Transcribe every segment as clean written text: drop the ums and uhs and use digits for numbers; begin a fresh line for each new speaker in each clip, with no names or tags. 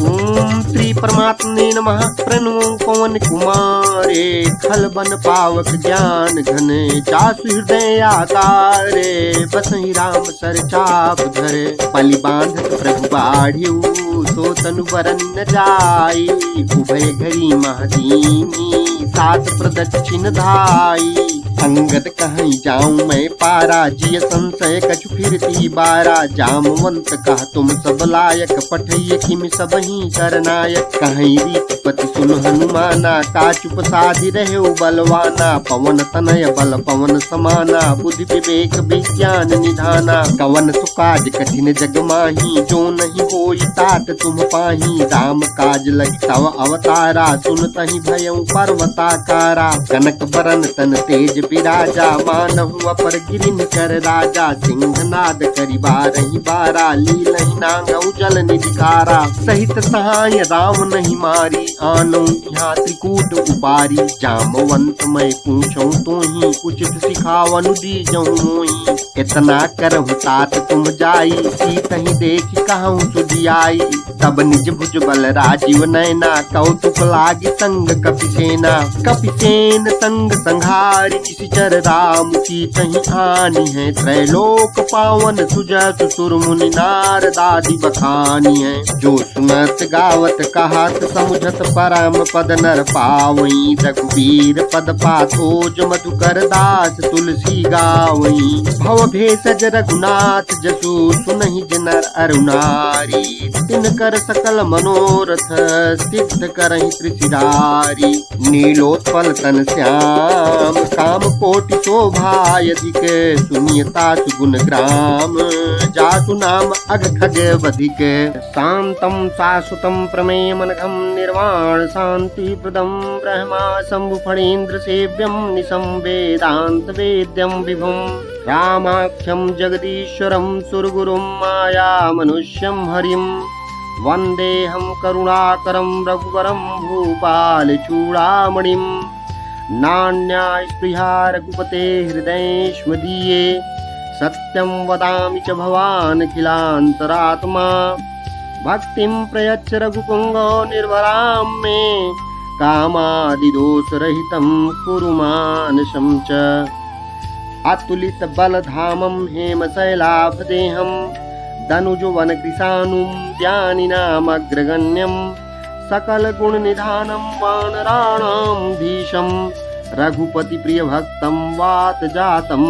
ओम श्री परमात्मने नमः। प्रणवो पवन कुमारे, खल बन पावक ज्ञान घन, जासु हृदय आकारे, बसहि राम सर चाप धरे। पलि बांधत प्रभु बाढ़ियु, सो तनु बरन न जाई, उभय घरी महदीनी, सात प्रदक्षिण धाई। अंगद कहीं जाऊं मैं पारा, जिय संशय कछु फिरती बारा। जामवंत कह तुम सब लायक, पठिय किम सब ही करनायक। कहीं रीतिपति सुन हनुमाना, का चुप साधि रहे बलवाना। पवन तनय बल पवन समाना, बुद्धि विवेक विज्ञान निधाना। कवन सुकाज कठिन जग माही, जो नहीं होई तात तुम पाही। राम काज लगी तव अवतारा, सुनतहि भयउ पर्वताकारा। कनक बरन तन तेज विराजा, मानहु अपर गिरिन कर राजा। सिंहनाद करि बारहि बारा, लीलहि नांगउ जल निधिकारा। सहित सहाय राम नहीं मारी, आनौ यहाँ त्रिकूट उपारी। जामवंत मैं पूछऊं तोहि, उचित सिखावनु दीजऊं मोहि। इतना करहु तात तुम जाई, सीतहि देखि कहूँ सुधियाई। तब निज भुज बल राजीव नैना, कौतुक लागी संग कपिसेना। कपिसेन संग संघारि, निशिचर राम सीतहि आनी है। त्रैलोक पावन सुजत सुर मुनि, नारद आदि बखानी है। जो सुनत गावत कहत, समुझत परम पद नर पावई। रघुवीर पद पाथोज, मधुकर दास तुलसी गावई। भव भेषज रघुनाथ जसु, सुनहि जनर अरुणारी। तिनकर सकल मनोरथ, सिद्ध करहि त्रिशिरारी। नीलोत्पल तन श्याम, काम कोटि शोभायधिक। सुनियता सुगुण ग्राम, जासु नाम अघ खगवधिक। शांतं शाश्वतं प्रमेयमनघं, निर्वाण शांति प्रदं। ब्रह्मा शंभु फणीन्द्र सेव्यं, निशं वेदांत वेद्यं विभुं। रामाख्यं जगदीश्वरं, सुरगुरुं माया मनुष्यं हरिं। वन्देऽहं करुणाकरं, रघुवरं भूपाल चूड़ामणिं। नान्या स्पृहा रघुपते हृदयेष्मदीये, सत्यं वदामि च भवान् अखिलान्तरात्मा। भक्तिं प्रयच्छ रघुपुङ्गो निर्वरां मे, कामादिदोषरहितं कुरु मानसं च। अतुलित बलधामं हेमशैलाभदेहं, दनुजवन कृशानुं ज्ञानिनामग्रगण्यं। सकल गुण निधानं वानराणां धीशं, रघुपति प्रिय भक्तं वात जातं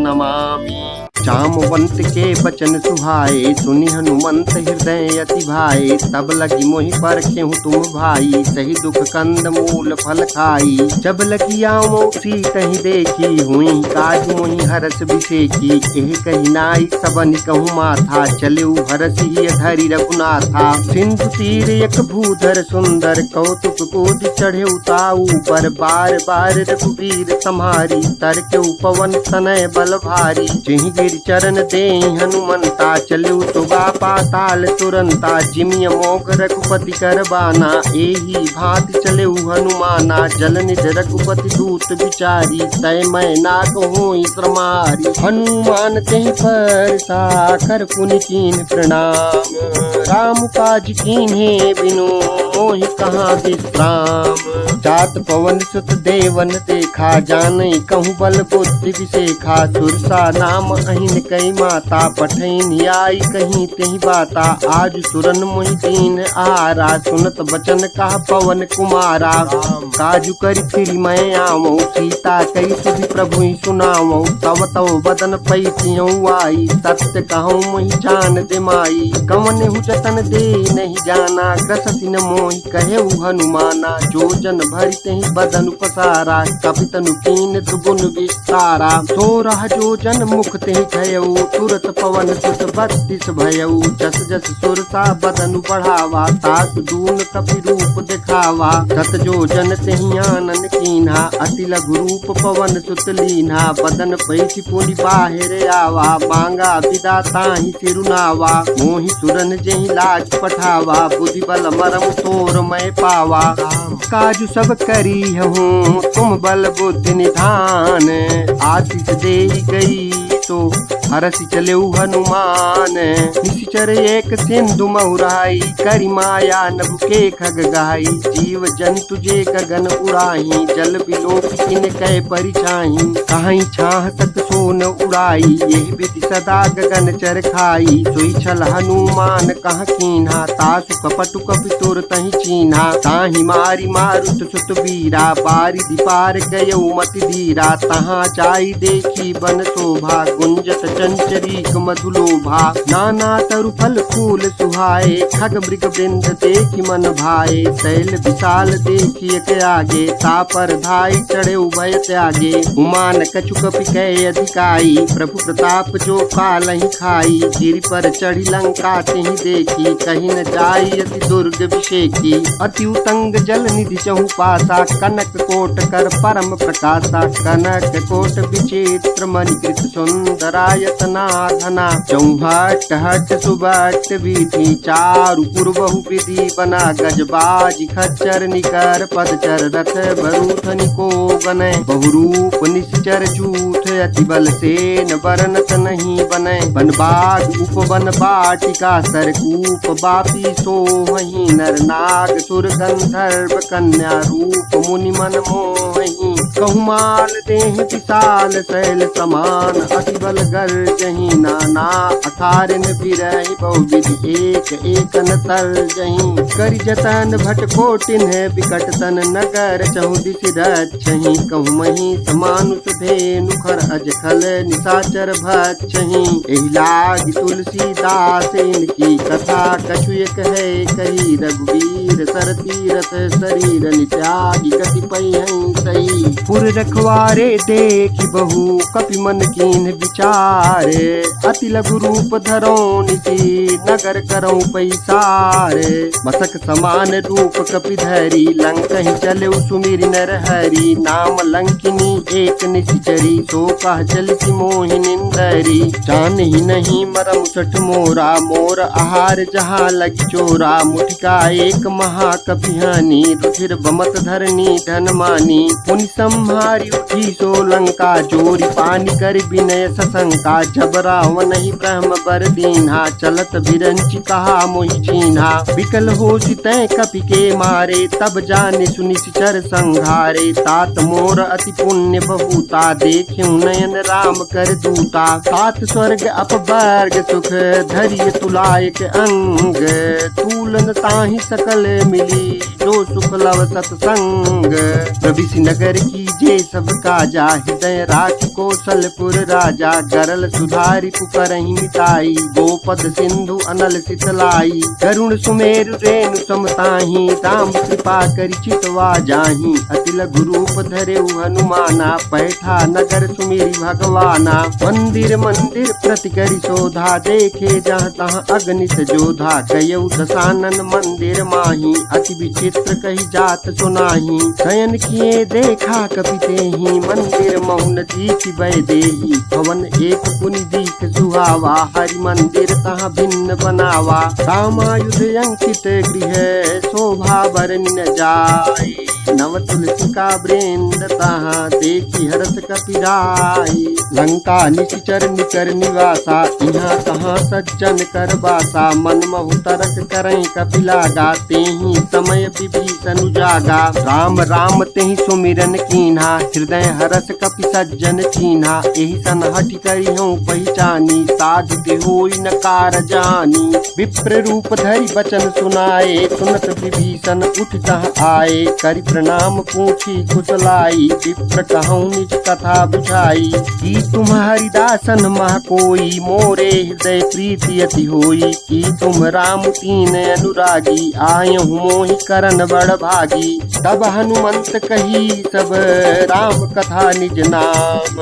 नमामि। जामवंत के बचन सुहाए, सुनि हनुमंत हृदय अति भाए। तब लगी मोहि परखेहु तुम भाई, सही दुख कंद मूल फल खाई। जब लगी आवो सीतहि देखी, हुई काज मोहि हरस बिसेकी। एहि कहि नाई सबनि कहूँ माथा, चलेउ हरसि धरि रघुनाथा। सिंधु तीर एक भूधर सुंदर, कौतुक कोटि चढ़ेउ ताऊ पर। बार बार रघुवीर सम्हारी, तरकेउ पवन तनय बल भारी। जेहि गिर चरण दे हनुमंता, चलेउ सुगा पाताल तुरंता। जिमिय मोघ रघुपति कर बाना, एही भांति चलेउ हनुमाना। जल निज रघुपति दूत विचारी, तय मैं ना कहूँ श्रमारी। हनुमान तेहि पर साखर पुनि कीन प्रणाम, राम काज कीन्हे बिनु मोहि कहाँ विश्राम। जात पवन सुत देवन देखा, जानई कहूँ बल बुद्धि विशेखा। सुरसा नाम अहिन कई माता, पठैन आई कहीं तेहि बाता। आज सुरन मोहि दीन आहारा, सुनत बचन कहा पवन कुमारा। काजु करि फिर मैं आवऊँ, सीता कई सुधि प्रभु ही सुनावऊँ। तव तव बदन पैसियऊँ आई, सत्य कहूँ मोहि जान दे माई। कवन हु जतन दे नहीं जाना, ग्रसति न मोहि कहेउ हनुमाना। जो जन भरि तेहि बदन पसारा, कपितनु कीन दुगुन विस्तारा। सोरह जो जन मुख तेहि खयऊ, तुरत पवन सुत 32 भयऊ। जस जस सुरसा बदनु बढ़ावा, तास दून कपि रूप दिखावा। सत जो जन तेहि आनन कीन्हा, अति लघु रूप पवन सुत लीन्हा। बदन पैठि पुनि बाहिर आवा, मांगा विदा ताहि सिरुनावा। मोहि सुरन जेहि लाज पठावा, बुद्धि बल मरम तोर मैं पावा। काजु सब करी हूँ तुम बल बुद्धि निधान, आशीष दे गई तो हरसि चलेउ हनुमान। निशिचर एक सिंधु महुराई, करि माया नभ के खग गाई। जीव जंतु जे गगन उड़ाही, जल बिलोक किन कै परिछाही। कहीं छाह तक सोन उड़ाई, यही विधि सदा गगन चर खाई। सोई छल हनुमान कह कीन्हा, तासु कपटु कपि तुर तहि चीन्हा। ताहि मारी मारुत सुत वीरा, बारिधि पार गयउ मति धीरा। तहाँ जाई देखी बन शोभा, गुंजत चंचरीक मधुलोभा। नाना तरु फल फूल सुहाए, खग मृग वृंद देखी मन भाए। शैल विशाल देखी एक आगे, तापर धाई चढ़े उभय त्यागे। उमान कछु कपि कै अधिकाई, प्रभु प्रताप जो कालहि खाई। गिरि पर चढ़ी लंका तिहि देखी, कहीं न जाई अति दुर्ग विषेकी। अति उतंग जल निधि चहु पासा, कनक कोट कर परम प्रकाशा। कनक कोट विचित्र मणिकृत सुंदरायतना धना। चौहट हट सुबट विधि, चारु पुर बहु विधि बना। गजबाज खच्चर निकर पदचर, रथ बरूथनि को गनय। बहुरूप निश्चर जूथ, अति बल सेन बरनत नहीं बनय। बन बाग उपवन बाटिका, सरकूप बापी सोहहि। नर नाग सुर गंधर्व कन्या, रूप मुनि मन मोहि। कहुमाल देह विशाल शैल समान, अति बल गर्जहि। नाना अखारन बिरहि, बहुविधि एक एकन तर्जहि। करि जतन भट कोटिन विकट तन, नगर चहुदिसि रक्षहि। कहूमहि समानुष धेनु, खर अज खल निशाचर भक्षहि। एहि लागी तुलसीदास इनकी कथा, कछु एक है कही। रघुवीर सर तीरथ शरीर, नित्यागी कतिपय सही। पुर रखवारे देखी बहु, कपि मन कीन विचारे। अति लघु रूप धरौ निसी, नगर करौ पैसारे। मसक समान रूप कपि धरी, लंकहि चलेउ सुमिरि नर हरि। नाम लंकिनी एक निशिचरी, सो कह चलिसि मोहि निंदरी। जानहि नहीं मरम सठ मोरा, मोर आहार जहाँ लगी चोरा। मुठिका एक महाकपिहानी, रुधिर बमत धरनी धन मानी। पुनि संहारी उठी सो लंका, जोरी पानी कर विनय सशंका। जब रावण ही ब्रह्म बर दीन्हा, चलत बिरंचि कहा मोहि चीन्हा। विकल होसि तै कपि के मारे, तब जाने सुनि सिचर संघारे। तात मोर अति पुण्य बहुता, देख्यु नयन राम कर दूता। सात स्वर्ग अपवर्ग सुख, धरिय तुलायक अंग। तूलन ताहि सकल मिली, जो सुख लव सतसंग। प्रविशि नगर की जे सब काजा, हृदय राखि कौशलपुर राजा। गरल सुधारि पुकरहि मिताई, गोपद सिंधु अनल सितलाई। गरुण सुमेरु रेणु समताहि, राम कृपा करि चितवा जाहि। अति लघु रूप धरेउ हनुमाना, पैठा नगर सुमिरि भगवाना। मंदिर मंदिर प्रति करि शोधा, देखे जहाँ तहाँ अगणित जोधा। गयउ दशानन मंदिर माही, अति विचित्र कही जात सुनाही। शयन किए देखा कपि तेहि, मंदिर मौन दीखि भय देहि। भवन एक पुनि दीख सुहावा, हरि मंदिर तहाँ भिन्न बनावा। रामायुध अंकित गृह, शोभा बरनि न जाय। नव तुलसी का वृंद, तहाँ देखी हरस कपिराई। लंका निशिचर निकर निवासा, यहाँ तहाँ सज्जन कर बासा। मन महु तरक करई कपिलागा, तेहि समय विभीषण उजागा। राम राम तेहि सुमिरन कीन्हा, हृदय हरस कपि सज्जन चीन्हा। एहि सन हठि करिहउँ पहिचानी, साधु होई न कार जानी। विप्र रूप धरि बचन सुनाए, सुनत विभीषण उठ तहाँ आए। करि प्रणाम पूछी कुशलाई, विप्र कहूँ निज कथा बुझाई। की तुम हरिदासन मह कोई, मोरे हृदय प्रीति अति होई। की तुम राम तीन अनुरागी, आयहु मोहि करन बड़ भागी। तब हनुमंत कही सब राम कथा निज नाम।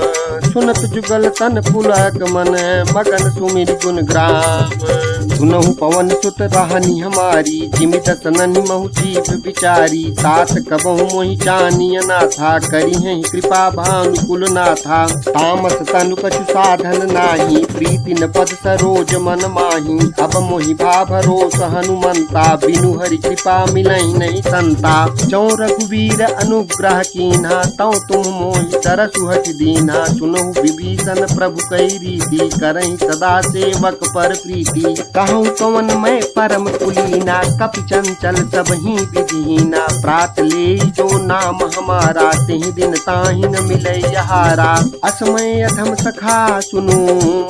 सुनत जुगल तन पुलक मन, मगन सुमिरि गुण ग्राम। सुनहु पवन सुत रहनी हमारी, जिमि दसननि महु जीव विचारी। तात कबहु मोहि जानिय ना था, करी है कृपा भानुकुल ना था। तामस तनु कछु साधन नाही, प्रीति न पद सरोज मन माही। अब मोहि भा भरोस हनुमंता, बिनु हरि कृपा मिलहि नहीं संता। जौ रघुवीर अनुग्रह कीन्हा, तौ तुम मोहि तरसु हठ दीन्हा। सुनहु विभीषण प्रभु कई रीति, करहि सदा सेवक पर प्रीति। कहूँ कवन मैं परम कुलीना, कपि चंचल सबहि विधिहीना। प्रात ले जो नाम हमारा, तेहि दिन ताहि न मिलै यहारा। असमय अधम सखा सुनो,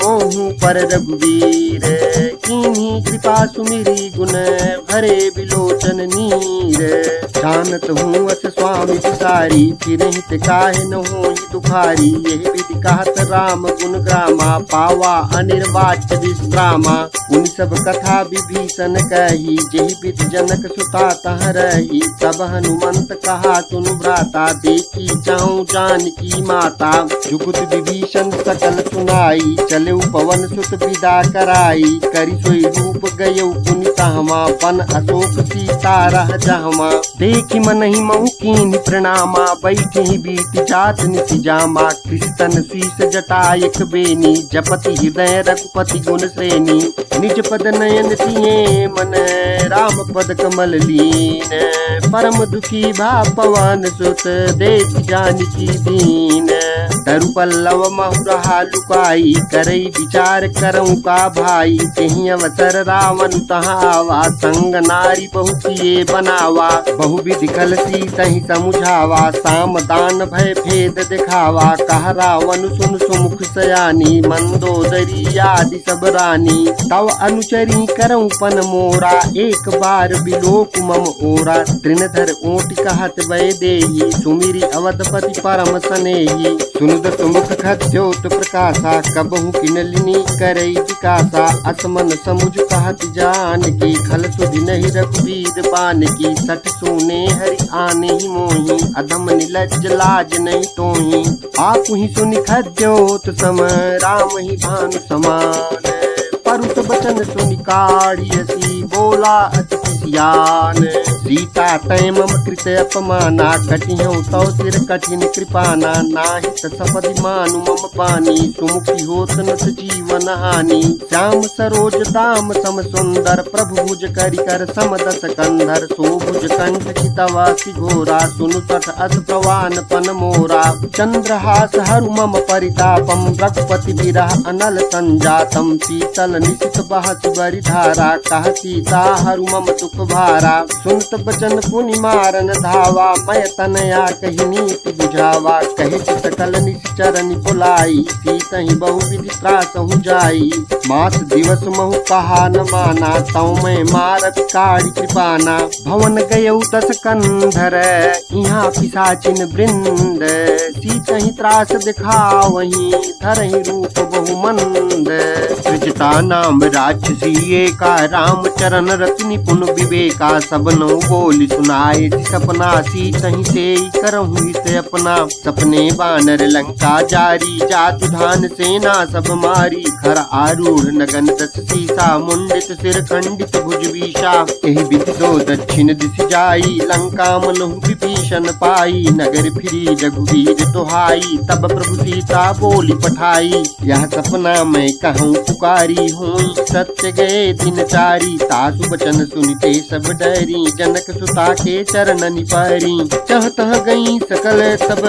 मोहु पर रघुवीर। कीन्ही कृपा सुमिरी, गुण भरे बिलोचन नीर। जानत हूँ अस स्वामी विसारी, फिरहित काहे न होहि दुखारी। यही विधि कहत राम गुण ग्रामा, पावा अनिर्वाच्य विश्रामा। उन सब कथा विभीषण कही, जेहि विधि जनक सुता तह रही। तब हनुमंत कहा सुनु भ्राता, देखी जाऊं जानकी माता। जुगुत विभीषण सकल सुनाई, चलेउ पवन सुत विदा कराई। करि सोई रूप गयउ पुनि तहमा, बन अशोक सीता रह जहमा। देखि मनहि महु कीन्हि प्रणामा, बैठि बीति जात निसि जामा। कृष्ण शीस जटा एक बेनी, जपति हृदय रघुपति गुण श्रेणी। निज पद नयन तिये मन, राम पद कमल लीन। परम दुखी भा पवन सुत, देख जानकी दीन। तरु पल्लव महु रहा लुकाई, करई विचार करऊं का भाई। तेहि अवसर रावण तहाँ आवा, संग नारी बहु किए बनावा। बहु विधि खल सीतहि समुझावा, साम दान भय भेद दिखावा। कह रावण सुन सुमुख सयानी, मंदोदरी आदि सब रानी। तव अनुचरी करऊं पन मोरा, एक बार बिलोक मम ओरा। तृणधर ओट कहत वै देही, सुमिरी अवधपति परम सनेही। सुनुद सुमुख खद्योत प्रकाशा, कबहु किनलिनी करई विकासा। असमन समुझ कहत जानकी, खल सुधि नहीं रघुवीर बानकी। सठ सोने हरि आने ही मोही, अधम निलज्ज लाज नहीं तोही। आप ही सुनि खद्योत सम, राम ही भानु समान। परुत बचन सुनि काढ़ियसी, बोला अति सियान। सीता तय मम कृत अपमाना, कटिहउँ तौ सिर कठिन कृपाना। नाहि सपदि मानु मम पानी, सुमुखी होत न जीवन हानि। श्याम सरोज दाम सम सुंदर, प्रभु भुज करि कर सम दस कंधर। सोभुज कंठ चितवासी घोरा, सुनु सठ अस प्रवान पन मोरा। चंद्रहास हरु मम परितापम, रघुपति विरह अनल संजातम। शीतल निशित बहस बरि धारा, कह सीता हरु मम दुख भारा। सुनत बचन पुनि मारन धावा, मैं तनया कही नीति बुझावा। कहे सकल निश्चरनि बुलाई, सीतहि बहु विधि त्रासहु जाई। मास दिवस महु कहा न माना, तौ मैं मारत काढ़ि कृपाना। भवन गयउ दस कंधर, यहाँ पिशाचिन वृंद। सीतहि त्रास दिखावहीं, धरहि रूप बहु मंद। सृजता नाम राक्षसी एका, राम चरण रति निपुण विवेका। सबनौ बोल सुनाए सपना, सीतहि सेई करहु हित अपना। सपने बानर लंका जारी, जातु धान सेना सब मारी। खर आरूढ़ नगन दस सीसा, मुंडित सिर खंडित भुज बीसा। एहि विधि दो दक्षिण दिश जाई, लंका मनहु विभीषण पाई। नगर फिरी रघुवीर दुहाई, तब प्रभु सीता बोली पठाई। यह सपना मैं कहूँ पुकारी, होई सत्य गए दिन चारी। तासु बचन सुनिते सब डरी, जनक सुता के चरणनि परी। चह तह गई सकल तब,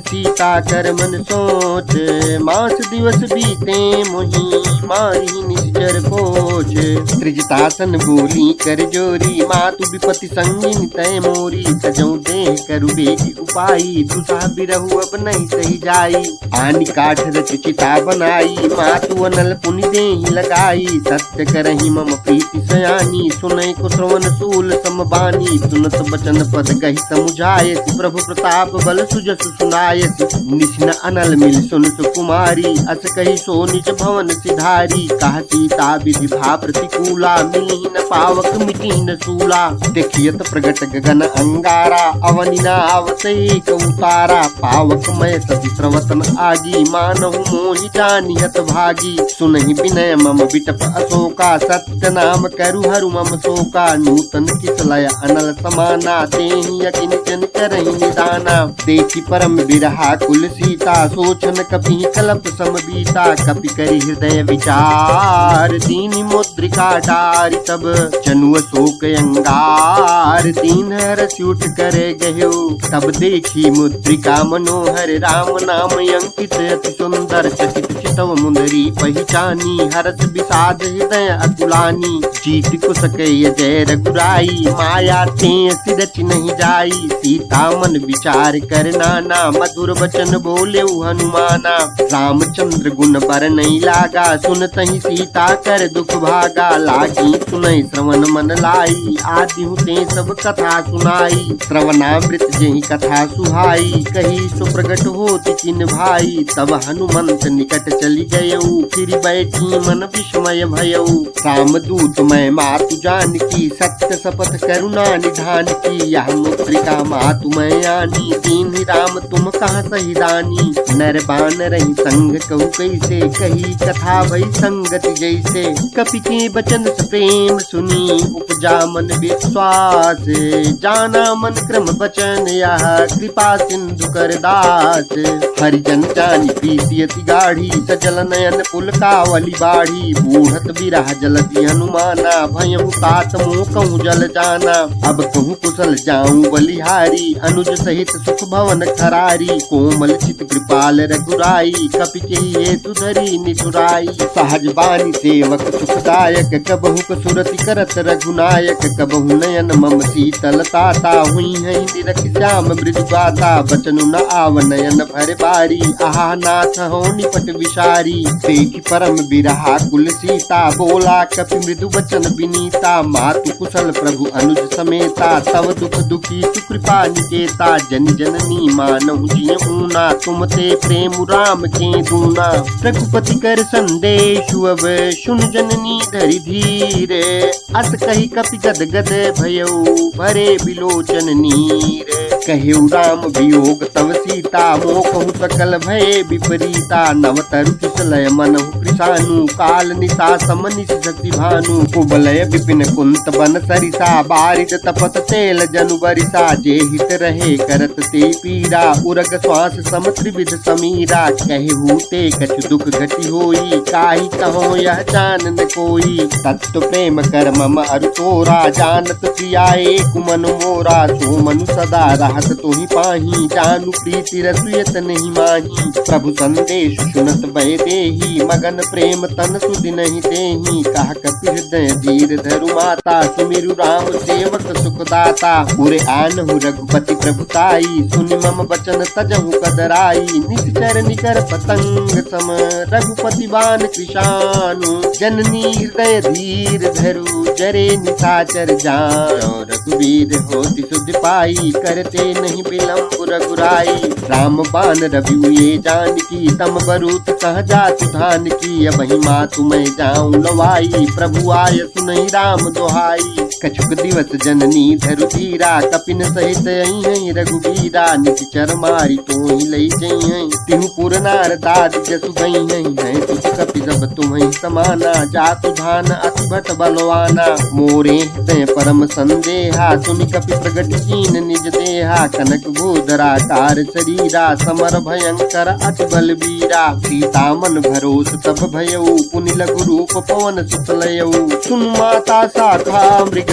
सीता कर मन सोच। मास दिवस बीते मोहि, मारी निश्चर खोज। त्रिजतासन बोली कर जोरी, मातु विपति संगिन तय मोरी। सजौ देह करु बेगी उपाई, दुसह बिरहु अब नहीं सही जाई। आनि काठ रच चिता बनाई, मातु अनल पुनि देहि लगाई। सत्य करहि मम प्रीति सयानी, सुनै को श्रवण सूल समबानी। सुनत बचन पद कहि समुझायसि, प्रभु प्रताप बल सुजस सुनायसि। निश्न अनल मिल सुन सुकुमारी, अस कहि सो निज भवन सिधारी। कह सीता विधि भा प्रतिकूला, मिलहि न पावक मिटिहि न सूला। देखियत प्रगट गगन अंगारा, अवनि न आवत एक उतारा। पावक पावकमय सती प्रवतन आगी, मानहु मोहि जानि हत भागी। सुनहि विनय मम बिटप अशोका, सत्य नाम करु हरु मम शोका। नूतन किसलय अनल समाना, तेहि यकिन जन करहि निदाना। देखि परम बिरहा कुल सीता, सोचन कपि कलप सम बीता। कपि करि हृदय विचार, दीनि मुद्रिका डारि। तब जनु शोक अंगार, दीन हरषि उठ कर गयो। तब देखी मुद्रिका मनोहर, राम नाम अंकित अति सुंदर। चकित चितव मुंदरी पहचानी, हर्ष विषाद हृदय अतुलानी। जीत कुश कय जय रघुराई, माया ते सिरच नहीं जाई। सीता मन विचार कर नाना, मधुर वचन बोले हनुमाना। रामचंद्र गुण बर नहीं लागा, सुनतहि सीता कर दुख भागा। लागी सुनहि श्रवण मन लाई, आदि ते सब कथा सुनाई। श्रवणामृत जेहि कथा सुहाई, कही सुप्रगट होति किन भाई। तब हनुमंत निकट चली गयऊ, फिर बैठी मन विस्मय भयऊ। रामदूत मैं मातु जानकी, सत्य शपथ करुणा निधान की। यह मुद्रिका मातु मैं आनी, दीन्हि राम तुम कहाँ सही दानी। नर बान रही संग कहु कैसे, कही कथा भई संगति जैसे। कपि के बचन स प्रेम सुनी, उपजा मन विश्वास। जाना मन क्रम बचन यह, कृपा सिंधु कर दास। हरिजन जानी प्रीति अति गाढ़ी, सजल नयन पुलकावली बाढ़ी। बूढ़त बिरह जलति हनुमाना, भयहु तात मोह कहूँ जल जाना। अब कहूँ कुशल जाऊं बलिहारी, अनुज सहित सुख भवन खरारी। कोमल चित कृपाल रघुराई, कपि के हेतु धरी निठुराई। सहज बानी सेवक सुखदायक, कबहु कसुरति करत रघुनायक। कबहु नयन मम शीतल ताता, हुई है निरख श्याम मृदु गाता। बचनु न आव नयन भर बारी, आहा नाथ हो निपट विषारी। देखि परम बिरहा कुल सीता, बोला कपि मृदु वचन विनीता। मातु कुशल प्रभु अनुज समेता, तव दुख दुखी सुकृपा निकेता। जन जननी मानहु जिय ऊना, तुम ते प्रेम राम के दूना। रघुपति कर संदेशु अब, सुन जननी धरि धीर। अस कही कपि गद गद भयऊ, भरे बिलोचन नीर। कहेउ राम वियोग तव सीता, मोकहु सकल भय विपरीता। नव तरु कुशलय मनहु कृशानु, काल निशा समनिश सति भानु। कुबलय विपिन कुंत बन सरिसा, बारिद तपत तेल जनु बरिसा। जे हित रहे करत ते पीरा, उरग श्वास सम त्रिविध समीरा। कहेहु ते कछु दुख घटी होई, काहि कहो यह जान न कोई। तत्व प्रेम कर मम अरु तोरा, जानत प्रिया एक मन मोरा। सो मनु सदा रहत तोहि पाही, जानु प्रीति रसुयत नहीं माही। प्रभु संदेश सुनत भय देहि, मगन प्रेम तन सुधि नहीं देहि। कहा कपि हृदय धीर धरु माता, सुमिरु राम सेवक सुखदाता। पुरे आनहु रघुपति प्रभुताई, सुनि मम बचन तजहु कदराई। निश्चर निकर पतंग सम, रघुपति बान कृशानु। जननी हृदय धीर धरु, जरे निशाचर जान। रघुवीर होति सुधि पाई, करते नहीं विलंब रघुराई। राम बान रवि ये जानकी, तम बरूत कह जातु धान की। अबहि मातु मैं जाऊं लवाई, प्रभु आय सुनहि राम दोहाई। कछुक दिवस जननी धरु धीरा, कपिन सहित अई रघुवीरा। निश्चर मारी तोहि लई जई, तिहु पुर नार दाद जसु गई हैं। तुझ कपि सब तुम्हि समाना, जातु धान अति भट बलवाना। मोरे हृदय परम संदेहा, सुनि कपि प्रगट कीन निज देहा। कनक भूधराकार शरीरा, समर भयंकर अति बलवीरा। सीता मन भरोस तब भयऊ, पुनि लघु रूप पवन सुतलयऊ। सुन माता शाखा मृग,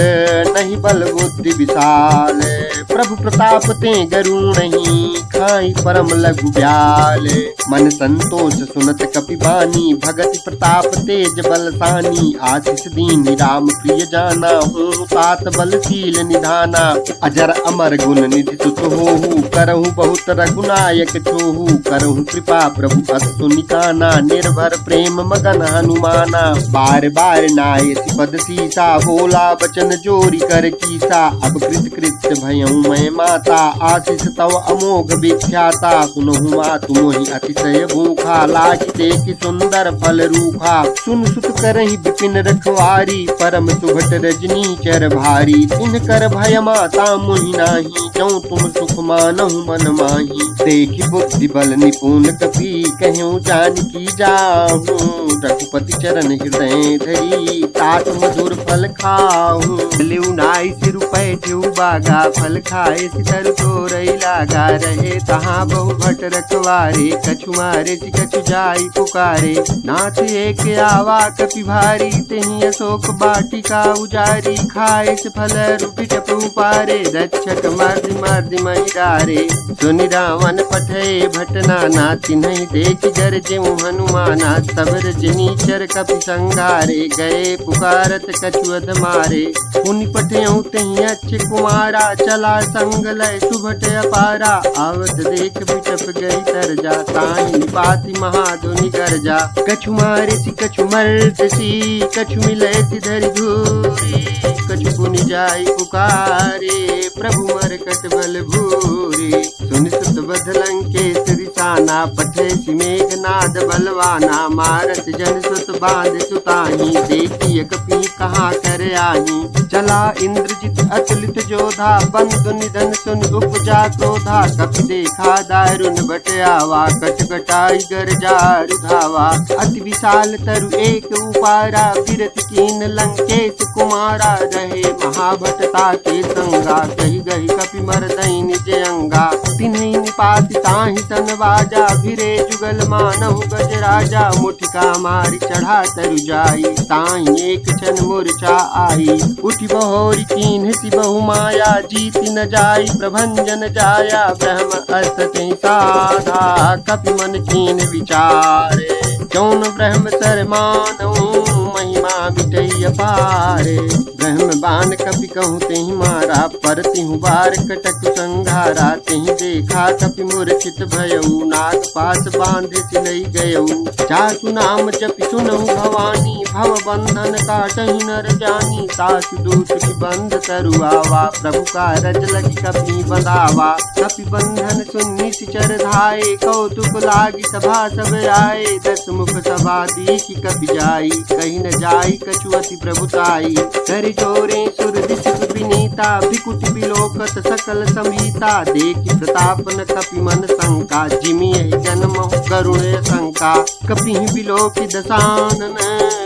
नहीं बल बुद्धि विशाल। प्रभु प्रताप ते गरुणहि, खाई परम लघु ब्याल। मन संतोष सुनत कपि बानी, भगति प्रताप तेज बलसानी। आशीष दीन राम प्रिय जाना, हूँ तात बलशील निधाना। अजर अमर गुण निधि सुत होहु, करहु बहुत रघुनायक छोहु। करहु कृपा प्रभु अस सुनिकाना, निर्भर प्रेम मगन हनुमाना। बार बार नायति पद सीसा, बोला बचन जोरी कर कीसा। अब कृत कृत्य भयऊ मैं माता, आशीष तव अमोघ ख्याता सुनहु मातु मोहि अतिशय भूखा लागी देखि सुंदर फल रूखा सुन सुत करहि विपिन रखवारी परम सुभट रजनी चर भारी तिन कर भय माता मोहि नाही जौ तुम सुख मानहु मन माही देखि बुद्धि बल निपुण कपि कहूँ जानकी जाहू रघुपति चरण हृदय धरी तात मधुर फल खाहू लिउ नाई सिर पैठू बागा फल खाए सितर तोरई लागा रहे तहाँ बहु भट रखवारे कछु मारे सि कछु जाई पुकारे नाथ एक आवा कपि भारी तेहि अशोक बाटिका उजारी खाए से फल रूपी टपु पारे रक्षक मर्दि मर्दि महि डारे सुनि रावण पठे भट नाना तिन्हि देख गरजे हनुमाना सब रजनी चर कपि संघारे गए पुकारत कछुअध मारे पुनि पठेऊ तेहि अच्छे कुमारा चला संग लय सुभट अपारा आवत देख बिटप गई तरजा ताहि निपाति महाधुनि गरजा कछु मारे सि कछु मरत सी कछु मिले सि धरि धूरी कछु पुनि जाई पुकारे प्रभु मरकट बल भूरी सुनि सुत बध लंकेश रिसाना पठे सि मेघनाद बलवाना मारत जन सुत बांध सुताही देखिय कपि कहाँ कर आही चला इंद्रजित अतुलित जोधा बंधु निधन सुन उपजा क्रोधा कपि देखा दारुण बट आवा कटकटाई गरजा रुधावा अति विशाल तरु एक उपारा बिरत कीन लंकेश कुमारा रहे महाभटता के संगा कही गही कपि मरदई निज अंगा तिन्हि निपाति ताहि सन बाजा भिरे जुगल मानहु गज राजा मुठिका मारी चढ़ा तरु जाई ताहि एक क्षण मूर्छा आई उठि बहोरी कीन्ह सि बहु माया जीति न जाई प्रभंजन जाया ब्रह्म अर्थ कहि साधा कपि मन कीन विचारे जौन ब्रह्म सर मानऊ महिमा बिटई अपारे ब्रह्म बान कपि कहूँ तेहि मारा पर तिहु बार कटक संघारा तेहि देखा कपि मूर्छित भयऊ नाग पास बांधे सिलई गयऊ जासु नाम जपि सुनहु भवानी भव बंधन काटहि नर जानी तासु दूत की बंध तरुआवा प्रभु का रज लगी कपि बंधावा कपि बंधन सुन निश्चर धाये कौतुक लागी सभा सब आए दस मुख सभा दीखि कपि जाई कहीं न जाई कछुअति प्रभुताई कर जोरे सुर दिशु विनीता विकुट बिलोकत सकल समीता देखि प्रताप न कपि मन शंका जिमि जन्म करुण शंका कपि बिलोकि दशानन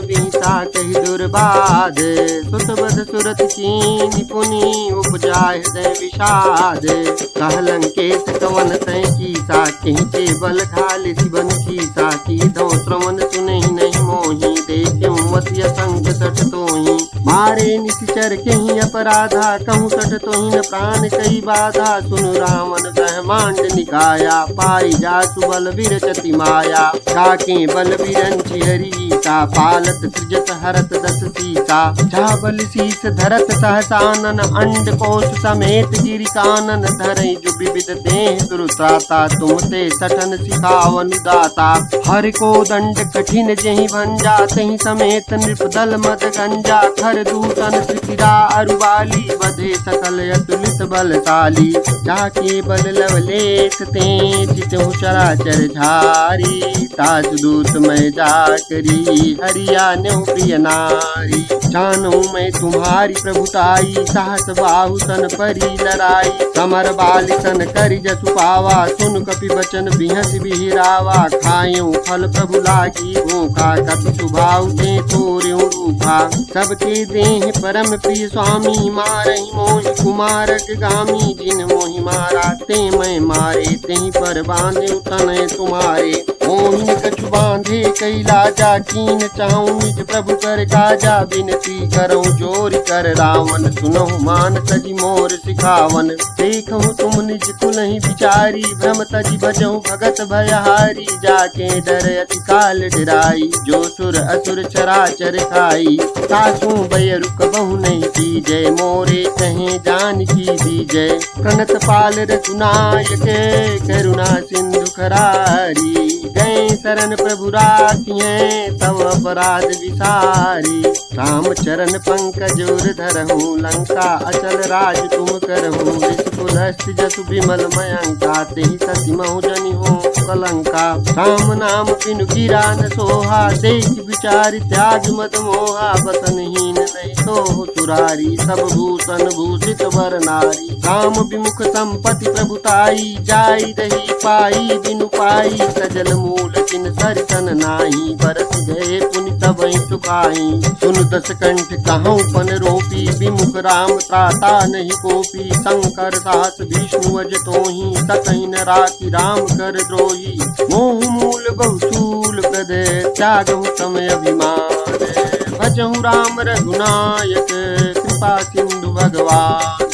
विहिता कहि दुर्बाध सुतबद सुरत कीनि पुनि उपजाय हृदय विषाद कह लंकेश कवन तय कीसा कहीं बल घाल शिवन कीसा की दो श्रवण सुनहि नहीं मोहि देखियो मति असंग सठ तोहि मारे निश्चर कहीं अपराधा कहूँ सठ तोहि न प्राण कई बाधा सुनु रावण ब्रह्मांड निकाया पाई जासु बल विरचति माया काके बल विरंचि हरिता पालत सृजत हरत दस सीता जा बल शीस धरत सहसानन अंड कोश समेत गिरि कानन धरई जो विविध देह दुरुत्राता तुम ते सठन सिखावन दाता हर को दंड कठिन जहि भंजा तहि समेत नृपदल मद गंजा खर दूतन त्रिकिरा अरुवाली बधे सकल अतुलित बलशाली जाके बल लवलेश ते चितहु चराचर झारी तासु दूत मैं जाकरी हरिया न्यु प्रिय नारी जानू मैं तुम्हारी प्रभुताई साहस बाहु सन परी लड़ाई समर बाल सन करि जसु पावा सुन कपि बचन बिहस बिहिरावा खायूं फल प्रभु लागी भूखा कपि सुभाव दे तोर्यु रूखा सबके देह परम प्रिय स्वामी मारहि मोहि कुमारक गामी जिन मोहि मारा ते मैं मारे तेहि पर बांधे तनय तुम्हारे मोहिन कछु बांधे कैलाजा कीन चाहूं निज प्रभु कर काजा बिनती करऊं जोर कर रावण सुनहु मान तजी मोर सिखावन देखहु तुम निज कुल ही विचारी भ्रम तजी बजहु भगत भयहारी जाके डर अति काल डराई जो सुर असुर चराचर खाई सासू भय रुक बहु नहीं की जय मोरे कहे जान की दी जय कनत पाल रघुनायक करुणा सिंधु खरारी गए शरण प्रभु राखिए तव अपराध विसारी राम चरण पंकज उर धरहूँ, लंका अचल राज तुम करहूँ। ऋषिकुलस्थ जसु विमल मयंका, तेहि सति महु जनि हो कलंका। राम नाम बिनु गिरा न सोहा, देख विचार त्याग मत मोहा। बसनहीन नहीं तो तुरारी, सब भूषण भूषित वर नारी। राम विमुख संपत्ति प्रभुताई, जाई रही पाई बिनु पाई। सजल मूल जिन सरसन नाही, बरस गए पुनि तबहि सुखाई। सुन दस कंठ कहूँ पन रोपी, विमुख राम त्राता नहीं कोपी। शंकर सास विष्णु अज तोहि, सकहि न राखी राम कर द्रोही। मोह मूल बहुशूल प्रद, त्यागहु समय अभिमान। भजहु राम रघुनायक, कृपा सिंधु भगवान।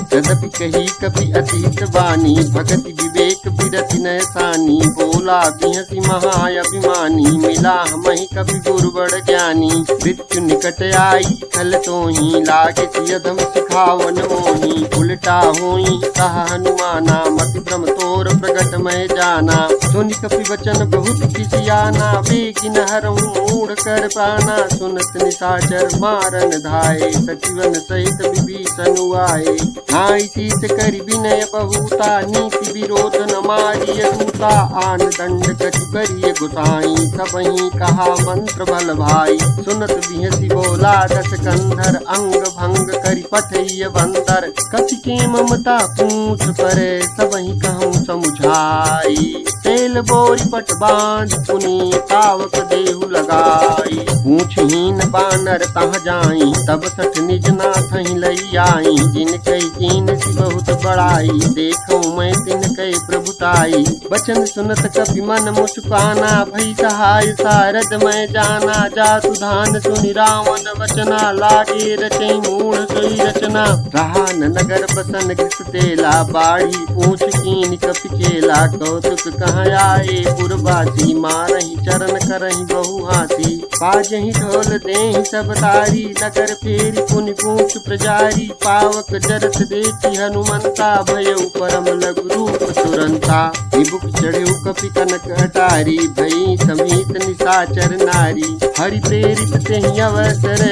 यद्यपि कही कपि अतीत वाणी, भगति विवेक बिरति नय सानी। बोला बिहसी महाअभिमानी, मिला हमहि कपि गुरुबड़ ज्ञानी। मृत्यु निकट आई खल तोहि, लागे सियधम सिखावन मोहि। उलटा होई कहा हनुमाना, मति भ्रम तोर प्रगट मैं जाना। सुनि कपि वचन बहुत किसियाना, बेगिन हरहु मूढ़ कर पाना। सुनत निशाचर मारन धाये, सचिवन सहित विभीषण आए। नाई शीस करि विनय बहुता, नीति विरोध न मारिय दूता। आन दंड कछु करिय गुसाई, सबहि कहा मंत्र बल भाई। सुनत बिहसी बोला दस कंधर, अंग भंग करि पठइय बंदर। कपि के ममता पूछ परे, सबहि कहूँ समुझाई। तेल बोरी पट बांध पुनि, पावक देहु लगाई। पूछहीन बानर तह जाई, तब सठ निज नाथ ही लई आई। जिन कई कीन सी बहुत बड़ाई, देखूं मैं तिन कई प्रभुताई। बचन सुनत कपि मन मुस्काना, भई सहाय सारद मैं जाना। जातु धान सुनि रावण वचना, लागे रचई मूढ़ सोई रचना। रहा न नगर बसन गृष तेला, बाढ़ी पूछ कीन कपि केला। कौतुक कहाँ आए पुरवासी, मारहि चरण करहि बहु हाथी। बाजहि ढोल देहि सब तारी, नगर फेरी पुनि पूछ प्रजारी। पावक जरत देखी हनुमंता, भयउ परम लघु रूप तुरंता। विभुख चढ़ेउ कपि कनक अटारी, भई समीत निशाचर नारी। हरि प्रेरित तेहि अवसर,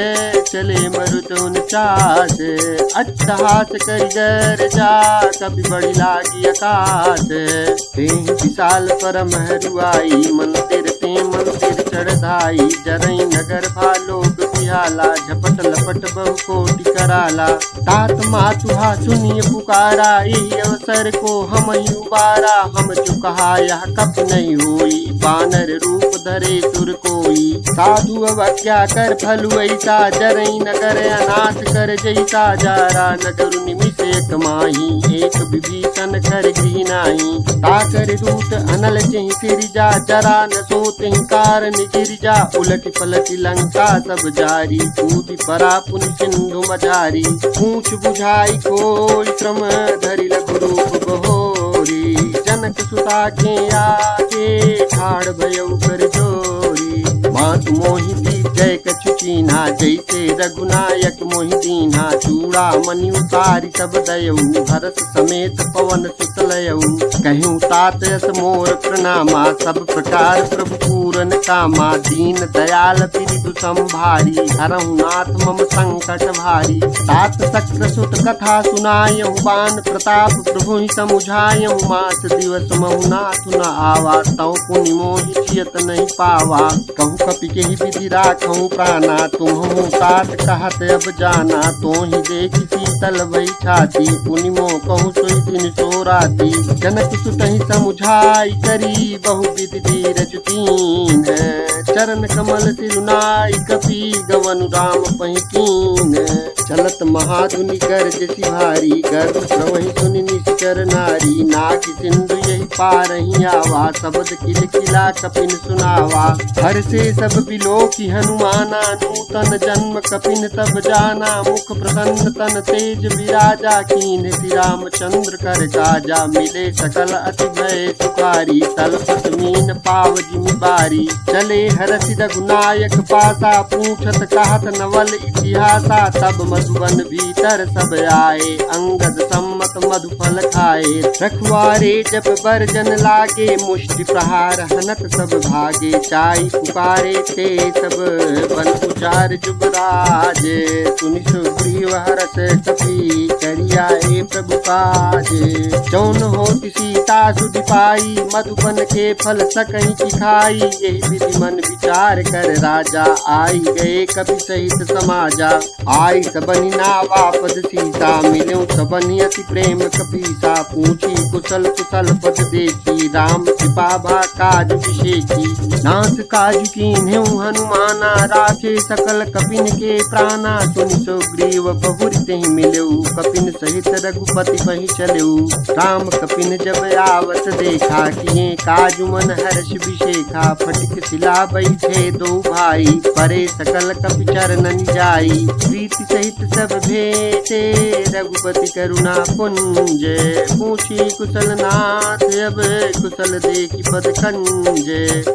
चले मरुत उनचास। अट्टहास करि गरजा, कपि बढ़ि लागी आकाश। तेहि विशाल परम हरुआई, मंदिर ते मंदिर चढ़धाई। जरई नगर भालोक बिहाला, झपट लपट बहु कोटि कराला। तात मातुहा सुनिय पुकारा, यही अवसर को हम ही उबारा। हम जो कहा यह कप नहीं होई, बानर रूप धरे सुर कोई। साधु अवज्ञा कर फलु ऐसा, जरई नगर अनाथ कर जैसा। जारा नगर निमिष एक माही, एक विभीषण कर गृह नाही। ताकर रूट अनल चहि सिरजा, जरा न सोते कारण गिरजा। उलट पलट लंका सब जारी, कूद परा पुनि सिंधु मझारी। पूछ बुझाई कोई क्रम, धरि लघु रूप बहोरी। जनक सुता के आगे, ठाड़ भयउ कर जोरी। मातु मोहि दीप जय कछु कीन्हा, जैसे रघुनायक मोहि दीन्हा। चूड़ा मणि उतारी सब दयऊ, हरस समेत पवन सुत लयऊ। कहूँ तात यस मोर प्रणामा, सब प्रकार प्रभु पूरन कामा। दीन दयाल पिरिदु संभारी, हरहु नाथ मम संकट भारी। तात शक्र सुत कथा सुनायहु, बान प्रताप प्रभु ही समुझायहु। मास दिवस महु नाथ न आवा, तौ पुनि मोहि जियत नहीं पावा। कहूँ कपि के ही विधि राखहु प्राणा, तुम्हु तात कहत अब जाना। तोहि देखि शीतल भई छाती, पुनि मोह कहूँ सोई दिन सो राती। जनक सुतहि समुझाई करी, बहु विधि धीरज कीन। चरण कमल सिरुनाई, कपि गवनु राम पहि कीन। चलत महाधुनि गर्ज सिभारी, गर्भ प्रवहि सुनि निश्चर नारी। नाग सिंधु यही पारहि आवा, शब्द किल किला कपिन सुनावा। हर से सब बिलोकी हनुमाना, नूतन जन्म कपिन तब जाना। मुख प्रसन्न तन तेज विराजा, कीन श्री रामचंद्र कर काजा। मिले सकल अति भय सुखारी, तलपत मीन पाव जिमि बारी। चले हरसि रघुनायक पासा, पूछत कहत नवल इतिहासा। तब मधुबन भीतर सब आए, अंगद सम्मत मधुफल खाए। रखवारे जब बरजन लागे, मुष्टि प्रहार हनत सब भागे। चाई पुकारे ते सब बन उचार जुबराज। सुनि सुग्रीव हरस कपि, करिया ए प्रभु काज। जौन होति सीता सुधि पाई, मधुबन के फल सकहि चिखाई। यही विधि मन विचार कर राजा, आई गए कपि सहित समाजा। आई सबनि नावा पद सीसा, मिल्यो सबनि अति प्रेम कपीसा। पूछी कुशल कुशल पद देखी, राम कृपा भा काज विशेषी। नाथ काज कीन्ह्यो हनुमाना, राखे सकल कपिन के प्राणा। सुनि सुग्रीव बहुरि तेहि मिल्यो, कपिन सहित रघुपति बहि चल्यो। राम कपिन जब आवत देखा, किए काजु मन हर्ष विशेखा। फटिक शिला बैठे दो भाई, परे सकल कपि चरणन जाई। प्रीति सहित सब भेटे, रघुपति करुणा पुंज। पूछी कुशल नाथ, अब कुशल देखि पद कंज।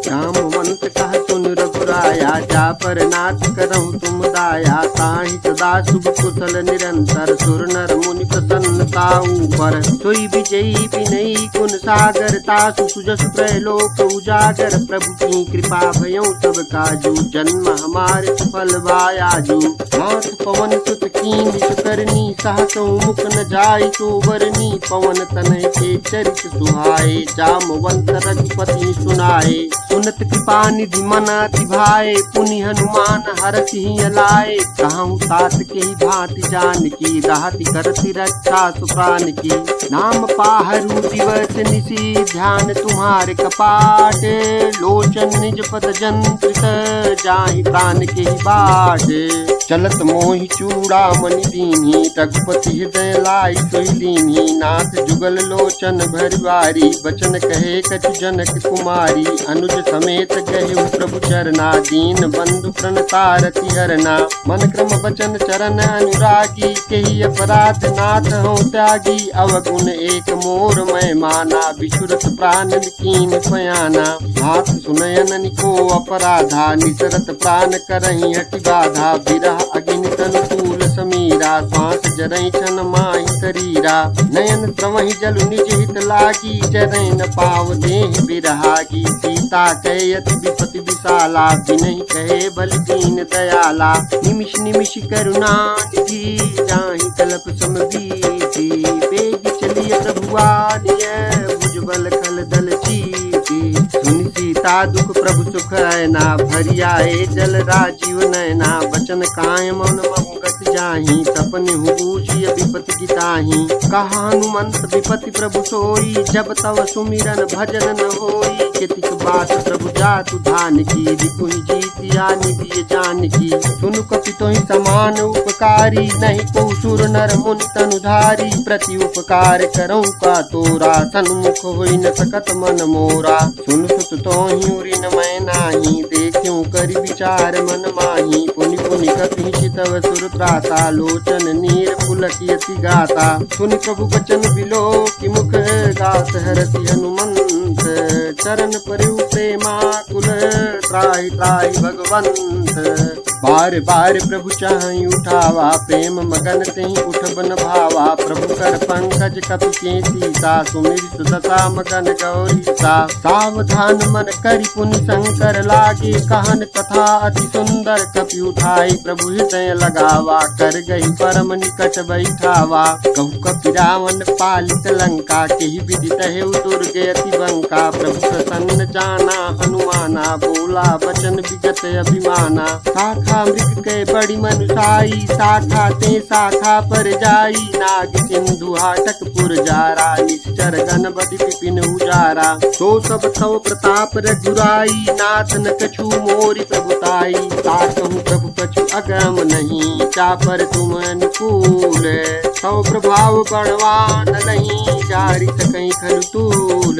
राम मंत्र कह सुन रघुराया, जा पर नाथ करहु तुम दाया। ताहि सदा शुभ कुशल निरंतर, सुर नर मुनि प्रसन्नता ऊपर। सोई विजयी विनयी गुण सागर, तासु सुजस त्रैलोक उजागर। प्रभु की कृपा भयउ सब काजू, जन्म हमारे सफल बायाजू। नाथ पवन सुत कीन करनी, सहसौ मुख न जाय तो बरनी। पवन तनय के चरित सुहाए, जामवंत रघुपति सुनाए। सुनत कृपा निधि मन अति भाए, पुनि हनुमान हरषि लाए। कहूँ तात के ही भांति जान की, राहति करति रक्षा सुप्रान की। नाम पाहरु दिवस निशि, ध्यान तुम्हारे कपाट। लोचन निज पद जंत्रित, जाहि प्राण के ही बाट। चलत मोहि चूड़ामणि दीन्ही, रघुपति हृदय लाई सोई लीन्ही। नाथ जुगल लोचन भरवारी, बचन कहे कछु जनक कुमारी। अनुज समेत गए प्रभु चरना, दीन बंधु प्रणतारति हरना। मन क्रम बचन चरण अनुरागी, केहि अपराध नाथ हो त्यागी। अवगुण एक मोर मैं माना, बिछुरत प्राण कीन पयाना। हाथ सुनयन को अपराधा, निसरत प्राण करहि हटि बाधा। बिरह अग्नि तनुकूल समीरा, श्वास जरई छन माहि शरीरा। नयन श्रवहि जलु निज हित लागी, जरई न पाव देह बिरहागी। सीता कहे अति विपति विशाला, बिनहि कहे बलि दीन दयाला। निमिष निमिष करुणा निधि, जाहि कल्प सम बीति। बेग चलिय प्रभु आनिय, भुजबल खल दल चीति। सुनि सीता दुख प्रभु सुख ऐना, भरियाए जल राजीव नैना। बचन काय मौन महु गति जाहि, सपने हुबूझिय विपति गिताहि। कहा हनुमंत विपति प्रभु सोई, जब तव सुमिरन भजन न होई। केतिक बात प्रभु जातु धान की, रिपुहि जीतिया निबिय जान की। सुनु कपि तोहि समान उपकारी, नहीं को सुर नर मुनि तनुधारी। प्रति उपकार करऊँ का तोरा, सन्मुख होई न सकत मन मोरा। सुन सुत तोहि उरि न मैं नाही, देखियो करि विचार मन माही। पुनि पुनि कपि चितव सुर त्राता, लोचन नीर पुलकियति गाता। सुनि प्रभु बचन बिलो कि मुख, गात हरति हनुमंत। चरण परु प्रेमा कुल, त्राहि त्राहि भगवंत। बार बार प्रभु चाहि उठावा, प्रेम मगन तेहि उठ बन भावा। प्रभु कर पंकज कपि के सीसा, सुमिर सुदशा मगन गौरीसा। सावधान मन करि पुनि शंकर लागे, कहन कथा अति सुंदर। कपि उठाई प्रभु हृदय लगावा, कर गई परम निकट बैठावा। कहु कपि रावण पालित लंका, केहि विदित हेउ दुर्ग अति बंका। प्रभु प्रसन्न जाना हनुमाना, बोला बचन विगत अभिमाना। शाखा मृग के बड़ी मनुषाई, शाखा ते शाखा पर जाई। नाग सिंधु हाटक पुर जारा, निश्चर गण बदि विपिन उजारा। सो सब तव प्रताप रघुराई, नाथ न कछु मोरि प्रभुताई। ताकहु प्रभु कछु अगम नहीं, चापर तुम अनुकूल। तव प्रभाव बड़वान नहीं, जारि सकई खलु तूल।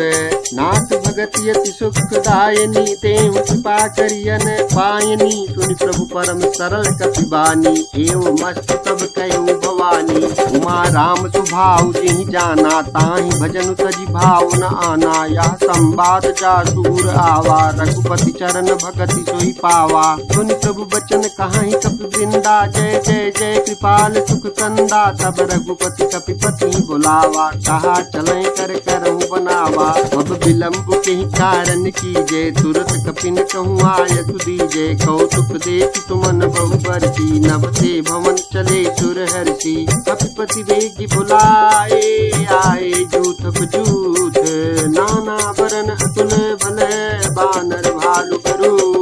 नाथ भगति अति सुखदायनी, तेहु कृपा करियन पायनी। सुनि प्रभु परम सरल कपिबानी, एवं मस्त सब कयो भवानी। उमा राम सुभाव जिहि जाना, ताहि भजन तजि भाव न आना। यह संवाद जासूर आवा, रघुपति चरण भगति सोई पावा। सुनि प्रभु बचन कहाहि कपि वृंदा, जय जय जय कृपाल सुख कंदा। तब रघुपति कपिपति बुलावा, कहा चलें कर करहु बनावा। अब विलंब के कारण कीजे, तुरत कपिन कहूँ आय सुदीजे। कौतुक देख सुमन बहु बरसी, नभ से भवन चले सुर हर्षि। कपिपति वेगी बुलाए, आए जूथ बजूथ। नाना बरन अतुल भले, बानर भालु करूप।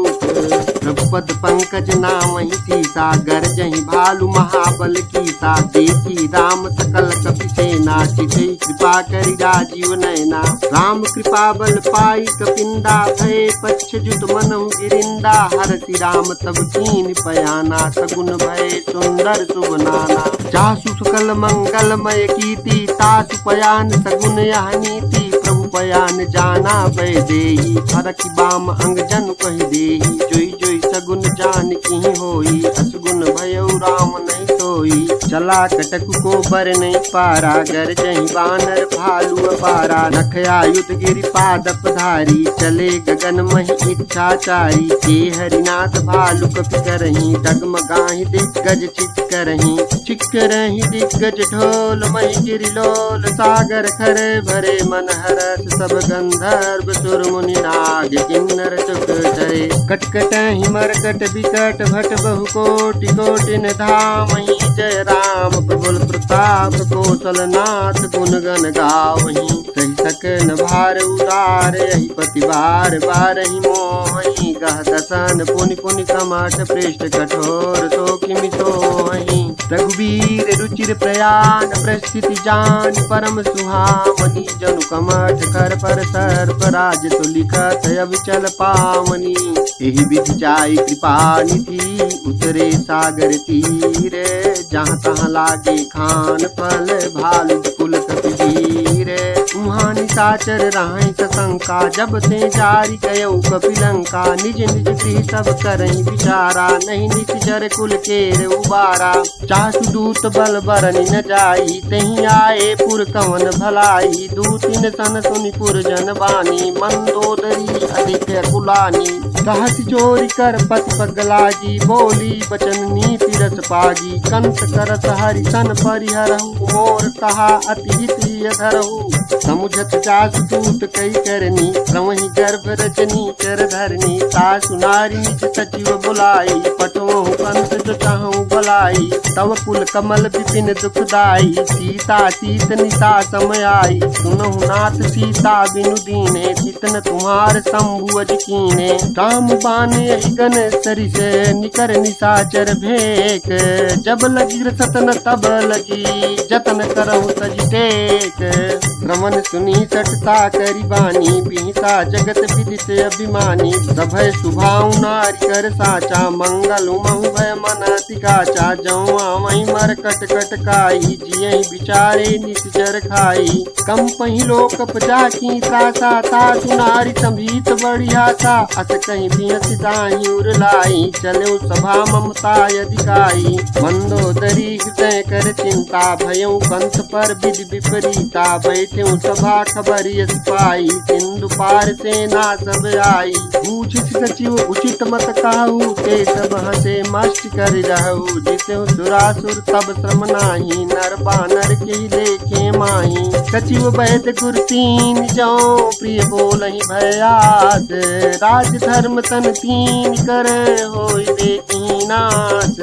रघुपद पंकज नामहि सीसा, गरजहि भालु महाबल कीसा। देखी राम सकल कपि सेना, चितहि कृपा करि राजीव नयना। राम कृपा बल पाई कपिंदा, भय पच्छ्युत मनहु गिरिंदा। हरषि राम तब कीन पयाना, सगुन भय सुंदर शुभ नाना। जासु सकल मंगलमय कीर्ति, तासु पयान सगुन यह नीति। प्रभु पयान जाना भय देहि, फरकि बाम अंग जनु कहि देहि। जोई जोई सगुन जान किहि होई, असगुन भयउ राम नहीं सोई। चला कटकु को बर नहीं पारा, गरजहि बानर भालु अपारा। नखया युध गिरि पादप धारी, चले गगन महि इच्छाचारी। के हरिनाथ भालु कपि करहि, डगमगाहि दिग्गज चित करहि। चिक्करहि दिग्गज ढोल, महि गिरि लोल। सागर खरे भरे मन हरस, सब गंधर्व सुर मुनि नाग किन्नर चुक धरे। कटकटहि मरकट बिकट, भट बहु कोटि कोटिन धामहि। जय राम प्रबल प्रताप, कौशल नाथ गुण गण गावहि। सही सकन भार उतारे, यही पति बार बारहि मोहि। गह दसन पुनि पुनि कमठ, पृष्ठ कठोर सो किमि सोहि। रघुवीर रुचिर प्रयाण, प्रस्थिति जान परम सुहामनी। जनु कमठ कर पर सर्प, राज तो लिखत अविचल पावनी। एहि विधि जाय कृपा निधि, उतरे सागर तीर। जहाँ तहाँ लागे खान फल, भालु कुल कपि वीर। उहाँ निशाचर राहि सशंका, जब ते जारी गयो कपिलंका। निज निज गृह सब करहि विचारा, नहीं निश्चर कुल केर उबारा। चासु दूत बल बरनि न जाई, तहि आए पुर कवन भलाई। दूतिन सन सुनि पुर जन बानी, मंदोदरी अधिक कुलानी। कहसी चोरी कर पति पगलागी, बोली बचन नीति रस पागी। कंस करत हरि सन परिहरहु, मोर कहा अति हित धरहु। समुझत जासु दूत कई करनी, प्रवहि गर्भ रचनी कर धरनी। तासु नारी निज सचिव बुलाई, पटवहु कंस जो चाहूं भलाई। तव कुल कमल विपिन दुखदाई, सीता सीत निशा समय आई। सुनहु नाथ सीता बिनु दीने, चितन तुम्हार शंभु अज कीने। राम बान यही गन सरिस, निकर निशाचर भेक। जब लगी सतन तब लगी, जतन करहु तज टेक। श्रवण सुनी सठता करि बानी, बिहिता जगत विदित अभिमानी। सभय सुभाउ नारी कर साचा, मंगल उमहु भय मन अति काचा। जौं आवहि मर कट कट काई, जियहि विचारे निश्चर खाई। कम पहि लोक जाकी त्रासा, तासु नारी संभीत बड़ी आशा। अस कहीं बिहस दाहि उरलाई, चलो सभा ममता अधिकाई। मंदोदरी हृदय कर चिंता, भयउ कंस पर विधि विपरीता। बैठ्यु सभा खबर यस पाई, सिंधु पार सेना सब आई। पूछ सचिव उचित मत कहू, ते सब हसे मस्त कर रहू। जितेहु सुरासुर तब श्रम नाही, नर बानर के लेखे माही। सचिव वैद गुर तीन जौ, प्रिय बोलहि भयास। राज धर्म तन तीन कर, होय देखी नास।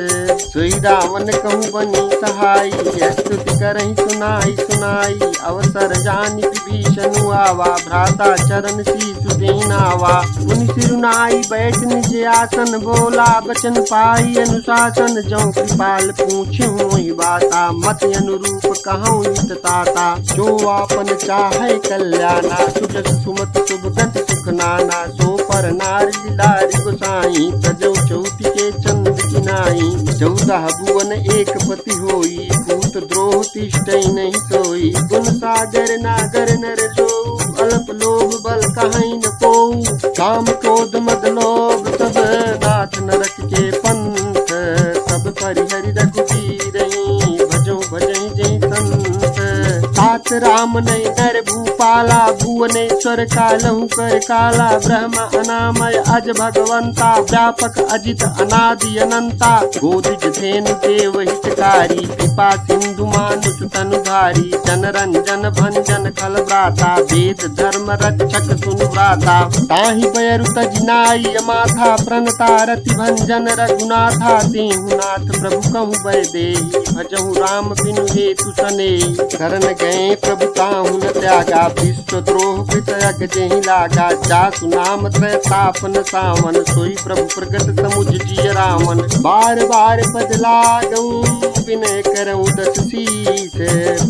सोई रावण कहूँ बनी सहाई, स्तुति करहि सुनाई सुनाई। अवसर जानि विभीषण आवा, भ्राता चरण शीशु देनावा। मुनि सिरुनाई बैठ निज आसन, बोला बचन पाई अनुशासन। जौ कृपाल पूछूं ही बाता, मत अनुरूप कहूँ हित ताता। जो आपन चाहे कल्याणा, सुजस सुमत शुभ गति सुख नाना। सो पर नारी लारी गोसाई, तजौ चौति के चंद किनाई। 14 भुवन एक पति होई, भूत द्रोह तिष्ठै नहीं सोई। गुण सागर नागर नर जो, अल्प लोभ बल कहीं न को। काम क्रोध मद लोभ सब, नाथ नरक के पंथ। तात राम ने नर भूपाला, भुवनेश्वर कालहु कर काला, ब्रह्म अनामय अज भगवंता, व्यापक अजित अनादि अनंता, गोदिज धेनु देव हितकारी, कृपा सिंधु मानुष तनुधारी, जनरंजन भंजन खल व्राता, वेद धर्म रक्षक सुनु व्राता, ताहि बयरु तज नाई माथा, प्रणता रति भंजन रघुनाथा, तेहु नाथ प्रभु कहु बै देहि, भजहु राम बिनु हेतु सनेहि, शरण गए प्रभु ताहु न त्यागा, विश्व द्रोह कृतयक जेहि लागा, जासु नाम त्रय तापन सावन, सोई प्रभु प्रगट समुझ जिय रामन, बार बार पद लागऊं विनय करऊं दस शीस,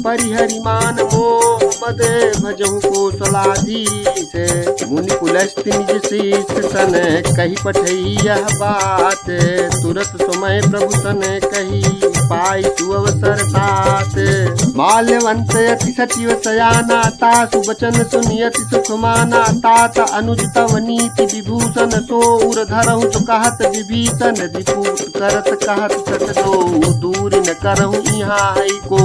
परिहरि मान मोह मद भजहु कौशलाधीश, मुनि पुलस्त्य निज शीस सन, कही पठई यह बात, तुरत समय प्रभु सन कही, पाई सुअवसर तात, माल्यवंत अति सचिव सयाना, तासु बचन सुनि अति सुख माना, तात अनुज तव नीति विभूषण, सो उर धरहु जो कहत विभीषण, रिपुत करत कहत सत दो, दूर न करहु यहाँ है को,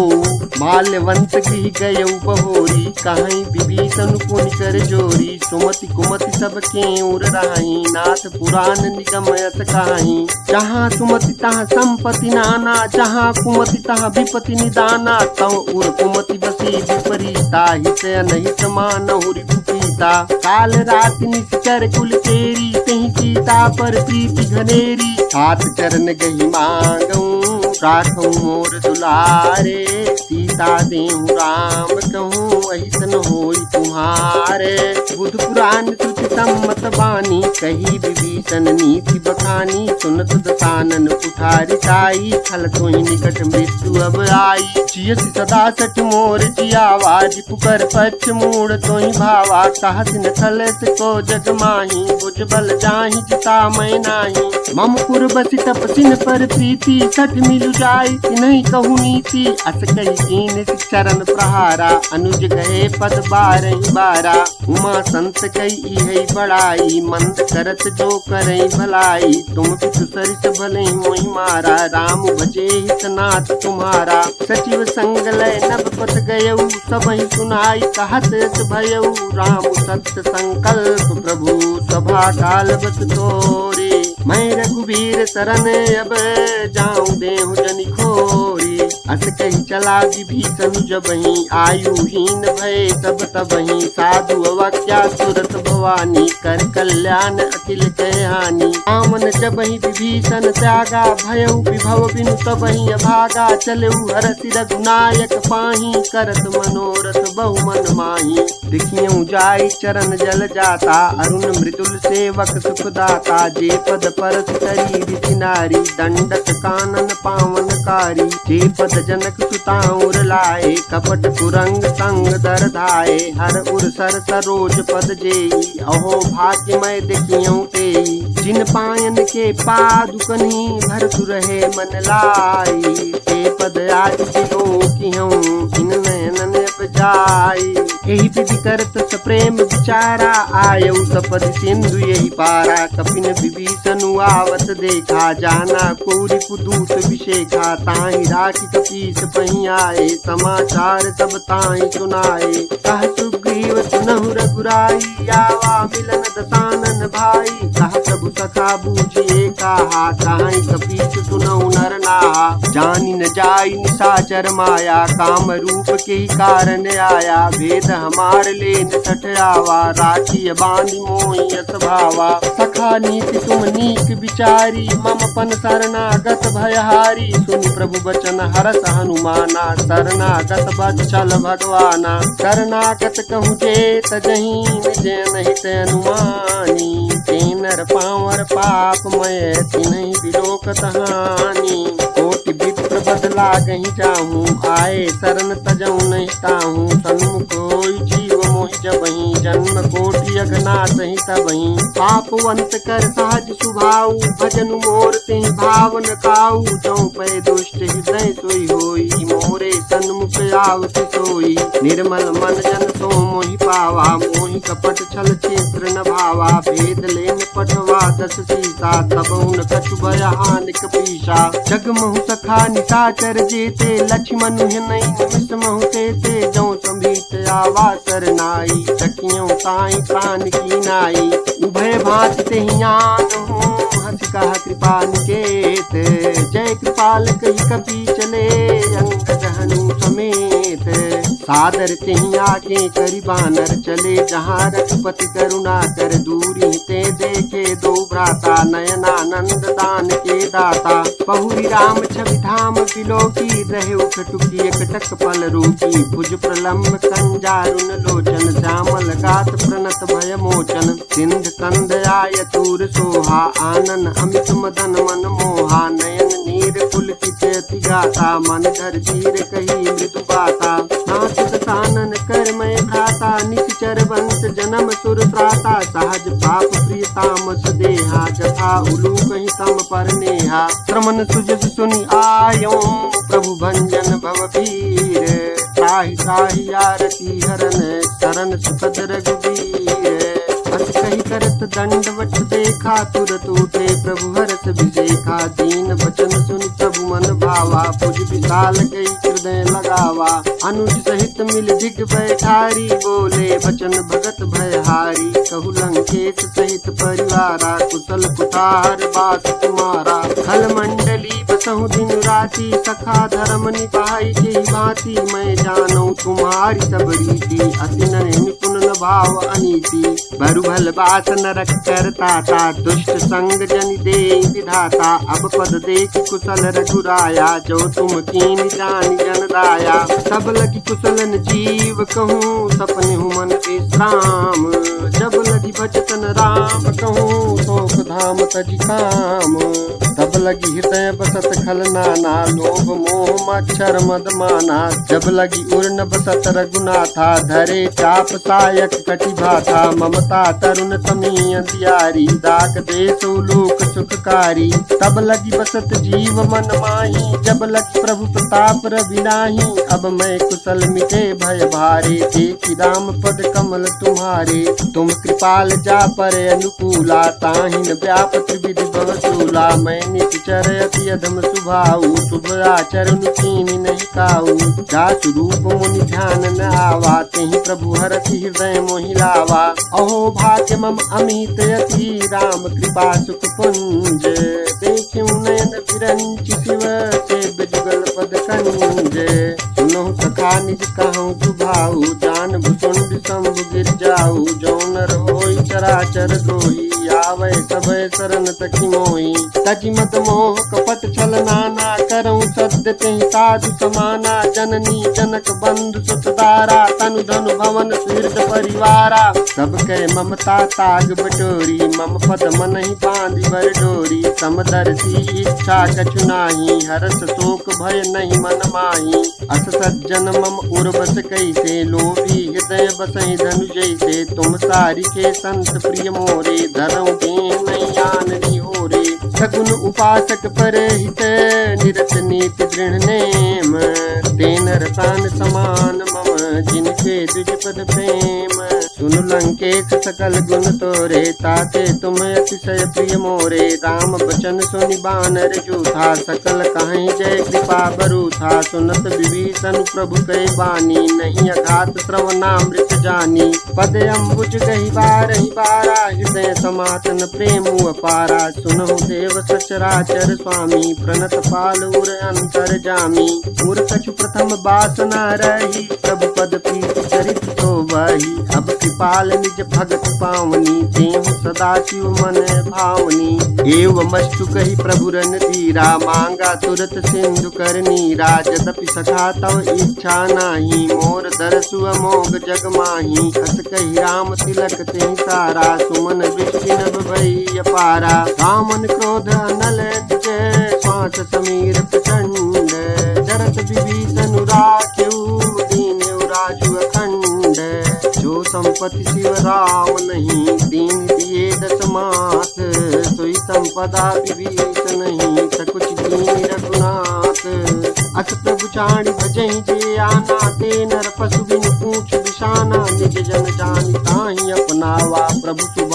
माल्यवंत गृह गयउ बहोरी, कहीं विभीषण पुनि कर जोरी, सुमति कुमति सब के उर रही, नाथ पुराण निगम यस कहीं, जहाँ सुमति तहाँ संपत्ति नाना, जहाँ कुमति तहाँ विपति निदाना, तव उर कुमति बसी विपरीता, हित अनहित मानहु रिपुपीता, काल राति निश्चर कुल तेरी, तही सीता पर प्रीति घनेरी, हाथ चरण गही मांगऊं राखऊं मोर दुलारे, सीता देहु राम कहूँ अहितन होई तुम्हारे, बुध पुराण श्रुति सम्मत बानी, कही विभीषण नीति बखानी, सुनत दसानन कुठारि ताई, छल तोहि निकट मृत्यु अब आई, जियसि सदा सठ मोर जियावाज, पुकर पक्ष मूढ़ तोहि भावा, कहत न खलस को जग माही, बुझ बल जाहि जिता मैं नाही, मम पुर बसि तपसिन पर प्रीति, सठ मिलु जाई तिन्हि कहु नीति, अस कही कीन चरण प्रहारा, अनुज गए पद बारहि बारा, उमा संत कई है बड़ाई, मंद करत जो करई भलाई, तुम पितु सरिस भले मोहि मारा, राम भजे हित नाथ तुम्हारा, सचिव संग लय नभ पथ गयऊ, सबहि सुनाई कहत यस भयऊ, राम सत्य संकल्प प्रभु सभा काल बस तोरे, मैं रघुवीर शरण अब जाऊं देहु जनि खोरी, अस कही चला विभीषण जबहि, आयुहीन भय सब तबहि, साधु अवाक्या सुरत भवानी, कर कल्याण अखिल कहानी, आमन जबहि विभीषण त्यागा, भयउ विभव बिनु तबहि अभागा, चलऊ हरसि रघुनायक पाही, करत मनोरथ बहु मन माही, दिखियऊ जाई चरण जल जाता, अरुण मृदुल सेवक सुखदाता, जे पद परस तरी ऋषि नारी, दंडक कानन पावनकारी, जे पद जनक सुताउर लाए, कपट कुरंग संग दर धाये, हर उर सर सरोज पद जेई, अहो भाग्यमय देखियऊ तेई, जिन पायन के पादुकनी भरतु रहे मन लाई, ते पद आज बिलोकिहऊं इन नयनन जाई, यही विधि करत सप्रेम विचारा, आयऊ सपद सिंधु यही पारा, कपिन विभीषण आवत देखा, जाना कोरि पुदूत विशेखा, ताहि राखी कपीस पही आए, समाचार सब ताहि सुनाए, कह सुग्रीव सुनहु रघुराई, आवा मिलन दसानन भाई, कह प्रभु सखा बूझिए कहा, ताहि कपीस सुनहु नर नाहा, जानि न जाई निशाचर माया, काम रूप के ही कारण आया, भेद हमार लेन सठ आवा, राखी बांधि मोहि यस भावा, सखा नीति तुम नीक विचारी, मम पन शरणागत भयहारी, सुनि प्रभु बचन हरस हनुमाना, शरणागत बच्चल भगवाना, शरणागत कहूँ जे तजहि निज नहीं ते अनुमानी, तेनर पावर पाप मय तिन्हि बिलोकत हानि, कोटि विप्र बदला गही जाहूँ, आए शरण तजऊ नहीं ताहूँ, सन्मुख होई जीव मोहि जबहि, जन्म कोटि अघनाथ ही तबहि, पापवंत कर सहज सुभाऊ, भजन मोर तेहि भावन काऊ, जौ पै दुष्ट हृदय सोई होई, मोरे सन्मुख आवति सोई, निर्मल मन जन सो मोहि आवा, मोहि कपट छल क्षेत्र न भावा, भेद लेन पठवा 10 सीसा, तब उन कछु भय हानिक पीसा, जगमहु सखा निशाचर जेते, लक्ष्मण हिनई निमिष महु तेते, जो संभीत आवा सरनाई, सखियों ताई प्राण की नाई, उभय भांति तेहियान हूँ हंस कहा कृपा निकेत, जय कृपाल कही कपि चले अंगद हनु समेत, सादर तेहि आगे करि बानर चले, जहाँ रघुपति करुणा कर दूरी ते देखे, दो भ्राता नयनानंद दान के दाता, पहुरी राम छवि धाम बिलोकी, रहे उखटुकी एकटक पल रूकी, भुज प्रलम्ब कंजारुन लोचन, श्यामल गात प्रणत भय मोचन, सिंध कंद आय तूर सोहा, आनन अमित मदन मन मोहा, नयन नीर पुलकित अति गाता, मन धर धीर कही मृदु बाता, नाथ सानन कर मैं भ्राता, निश्चर वंश जन्म सुर त्राता, सहज पाप प्रिय तामस देहा, जथा उलू कहीं तम पर नेहा, श्रमन सुजस सुनि आयो प्रभु भंजन भव भीर, त्राहि त्राहि आरती हरन शरण सुखद रघुबीर, अस कही करत दंडवत देखा, तुरत उठे प्रभु हरस विदेखा, दीन वचन सुनि प्रभु मन भावा, भुज विशाल कई हृदय लगावा, अनुज सहित मिल दिग बैठारी, बोले वचन भगत भयहारी, कहु लंकेश सहित परिवारा, कुशल कुठार बास तुम्हारा, खल मंडली बसहु दिन राति, सखा धर्म निभाई के भांति, मैं जानू तुम्हारी सब रीति, अति निपुण न भाव अनीति, भरु भल बास नरक करता, दुष्ट संग जन दे विधाता, अब पद देख कुशल रघुराया, जो तुम कीन जान जन दाया, सब लगी कुशलन जीव कहूँ, सपने हूँ मन विश्राम, जब लगी भजतन राम कहूँ, शोक धाम तजी काम, तब लगी हृदय बसत खल नाना, लोभ मोह मच्छर मद माना, जब लगी उर्न बसत रघुनाथा, धरे चाप सायक कटि भाथा, ममता तरुण तमी अंधियारी, दाक देश लोक सुखकारी, तब लगी बसत जीव मन माही, जब लगी प्रभु प्रताप रवि नाही, अब मैं कुशल मिटे भय भारे, देखी राम पद कमल तुम्हारे, तुम कृपाल जा पर अनुकूला, ताहिन व्याप त्रिविधि भवसूला, मैं निचर अति अधम स्वभाव, शुभ आचरण कीनी नहीं काऊ, जा स्वरूप मुनि ध्यान न आवा, तेहि प्रभु हरति हृदय मोहि लावा, अहो भाग्य मम अमित यति, राम कृपा सुख पुंज, देखियो नयन विरंचि शिव सेव जुगल पद कंज, सुनहु सखा निज कहूँ सुभाऊ, जान भुसुंड शंभु गिर जाऊ, जो नर होई चराचर द्रोही, आवे सभय शरण तकी मोही, तजी मद मोह कपट छल नाना, करऊँ सद्य तेहि साधु समाना, जननी जनक बंधु सुतदारा, तनु धनु भवन सुहृद परिवारा, सब कह ममता ताग बटोरी, मम पद मन ही बांधी बर डोरी, समदर्शी इच्छा कछु नाही, हरस शोक भय नहीं मन माही, अस सज्जन मम उर्वस कैसे, लोभी हृदय बसहि धनु जैसे, तुम सारी के संत प्रिय मोरे, धरऊँ देह नहीं आननी हो रे, सगुन उपासक पर हित, निरत नीति दृढ़ नेम, तेन रसान समान मम, जिनके द्विज पद प्रेम, सुन लंकेश सकल गुण तोरे, ताते तुम अतिशय प्रिय मोरे, राम बचन सुनि बानर जूथा, सकल कहीं जय कृपा बरूथा, सुनत विभीषण प्रभु कै बानी, नहीं अघात श्रवणामृत जानी, पद अम्बुज गही बारहि बारा, हृदय समातन प्रेम अपारा, सुनहु देव सचराचर स्वामी, प्रणत पाल उर अंतर जामी, उर कछु प्रथम बासना रही, प्रभु पद प्रीत चरित तो वही, अब कृपाल निज भगत पावनी, तेहु सदा शिव मन भावनी, एवमस्तु कही प्रभु रन धीरा, मांगा तुरत सिंधु कर नीरा, यद्यपि सखा तव इच्छा नाही, मोर दरसु अमोघ जग माही, अस कही राम तिलक तेहि सारा, सुमन वृष्टि नभ भई अपारा, कामन क्रोध अनल जय, श्वास समीर प्रचंड, जरत विभीषण राख्यऊ, दीन्यऊ राजु अखंड, जो संपत्ति शिव राम नहीं, दीन दिए दस मात, सोई संपदा विभीषण नहीं, सकुच दीन रघुनाथ, अस प्रभु चाणि भजहि जे आना, ते नर पशु बिनु पूछ बिशाना, निज जन जान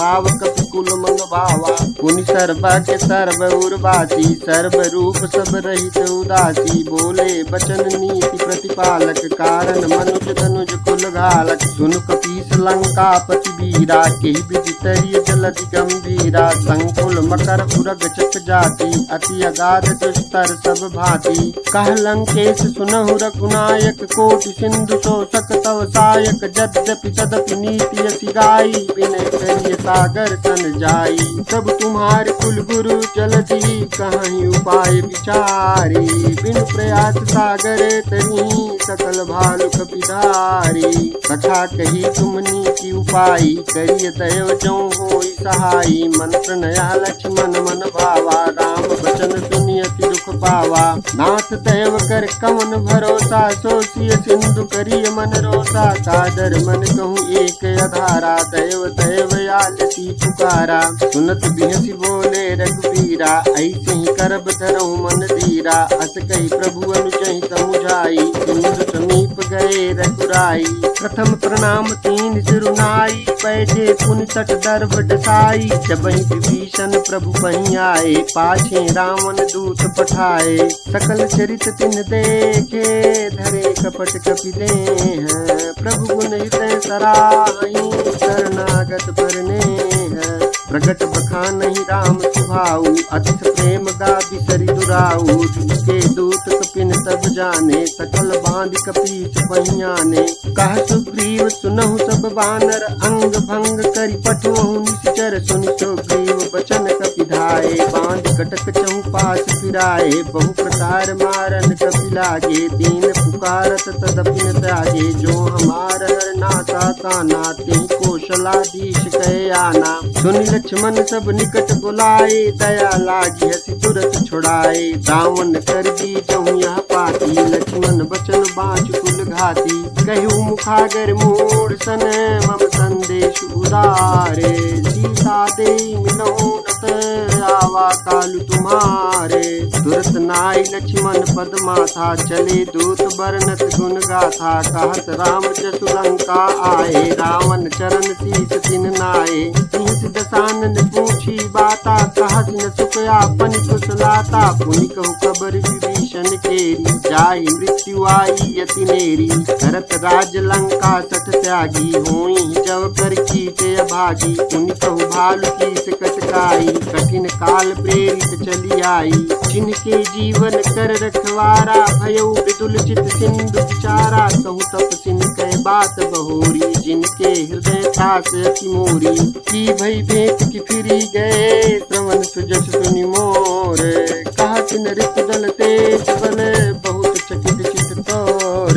पाव कपि कुल मन भावा। पुनि सर्व के सर्व उर्वासी सर्व रूप सब रहित उदासी। बोले बचन नीति प्रतिपालक कारण मनुज तनुज कुल घालक। सुनु कपीस लंका पति वीरा केहि विधि तरिय जलधि गंभीरा। संकुल मकर उरग चक जाति अति अगाध दुस्तर सब भांति। कह लंकेश सुनहु रघुनायक कोटि सिंधु शोषक तव सायक। यद्यपि तदपि नीति यसी गाई विनय करिय सागर तन जाई। सब तुम्हारे कुल गुरु जलधि कहीं उपाय विचारी। बिनु प्रयास सागर तरी सकल भालु कपिधारी। कथा कही तुम नीति उपाई करिय दैव जो होई सहाई। मंत्र नया लक्ष्मण मन भावा राम बचन सुनि अति दुख पावा। नाथ दैव कर कवन भरोसा सो सिय सिंधु करिय मन रोसा। कादर मन कहूँ एक अधारा दैव दैव आलसी पुकारा। सुनत बिहसी बोले रघुबीरा ऐसे ही करब धरऊ मन धीरा। अस कही प्रभु अनुजहि समुझाई सिंधु समीप गए रघुराई। प्रथम प्रणाम तीन सिरुनाई बैठे पुनि तट दर्भ डसाई। जबहि विभीषण प्रभु पहीं आए पाछे रावण दूत पठाए। सकल चरित तिन देखे धरे कपट कपि देह। प्रभु गुण हृदय सराहि शरणागत परनेह। प्रगट बखानहि राम सुभाऊ अतिश प्रेम गाबि सरि दुराऊ। के दूत कपिन सब जाने सकल बांध कपीस पहियाने। कह सुग्रीव सुनहु सब बानर अंग भंग करि पठुहु निश्चर। सुनि सुग्रीव बचन कपि धाये बांध कटक चहु पास फिराए। बहु प्रकार मारन कपि लागे दीन पुकारत तदपि न त्यागे। जो हमार हर नासा ताना तेहि कौशलाधीश कहे आना। सुनि लक्ष्मण सब निकट बुलाए दया लागी हसी तुरत छुड़ाए। रावण कर दी जहु यह पाती लक्ष्मण बचन बाँच कुल घाती। कहु मुखागर मूढ़ सन मम संदेश उदारे। सीता दे मिलहु नत आवा कालु तुम्हारे। तुरत नाई लक्ष्मण पद माथा चले दूत बरनत गुण गाथा। कहत राम जसु लंका आए रावण चरण शीस तिन नाए। दसानन पूछी बाता कहत न सुख आपन कुशलाता। पुनि कहु खबर विभीषण केरी जाहि मृत्यु आई यति नेरी। करत राज लंका सठ त्यागी होई जब कर कीटे अभागी। पुनि कहु भालु कीस कटकाई कठिन काल प्रेरित चली आई। जिनके जीवन कर रखवारा भयो विदुल चित सिंधु विचारा। कहु तप सिन कह बात बहोरी जिनके हृदय ठास अति मोरी। की भई भेंट की फिरी गए श्रवण सुजस सुनि मोर। कहा किन ऋतुदल तेज बल बहुत चकित चित तोर।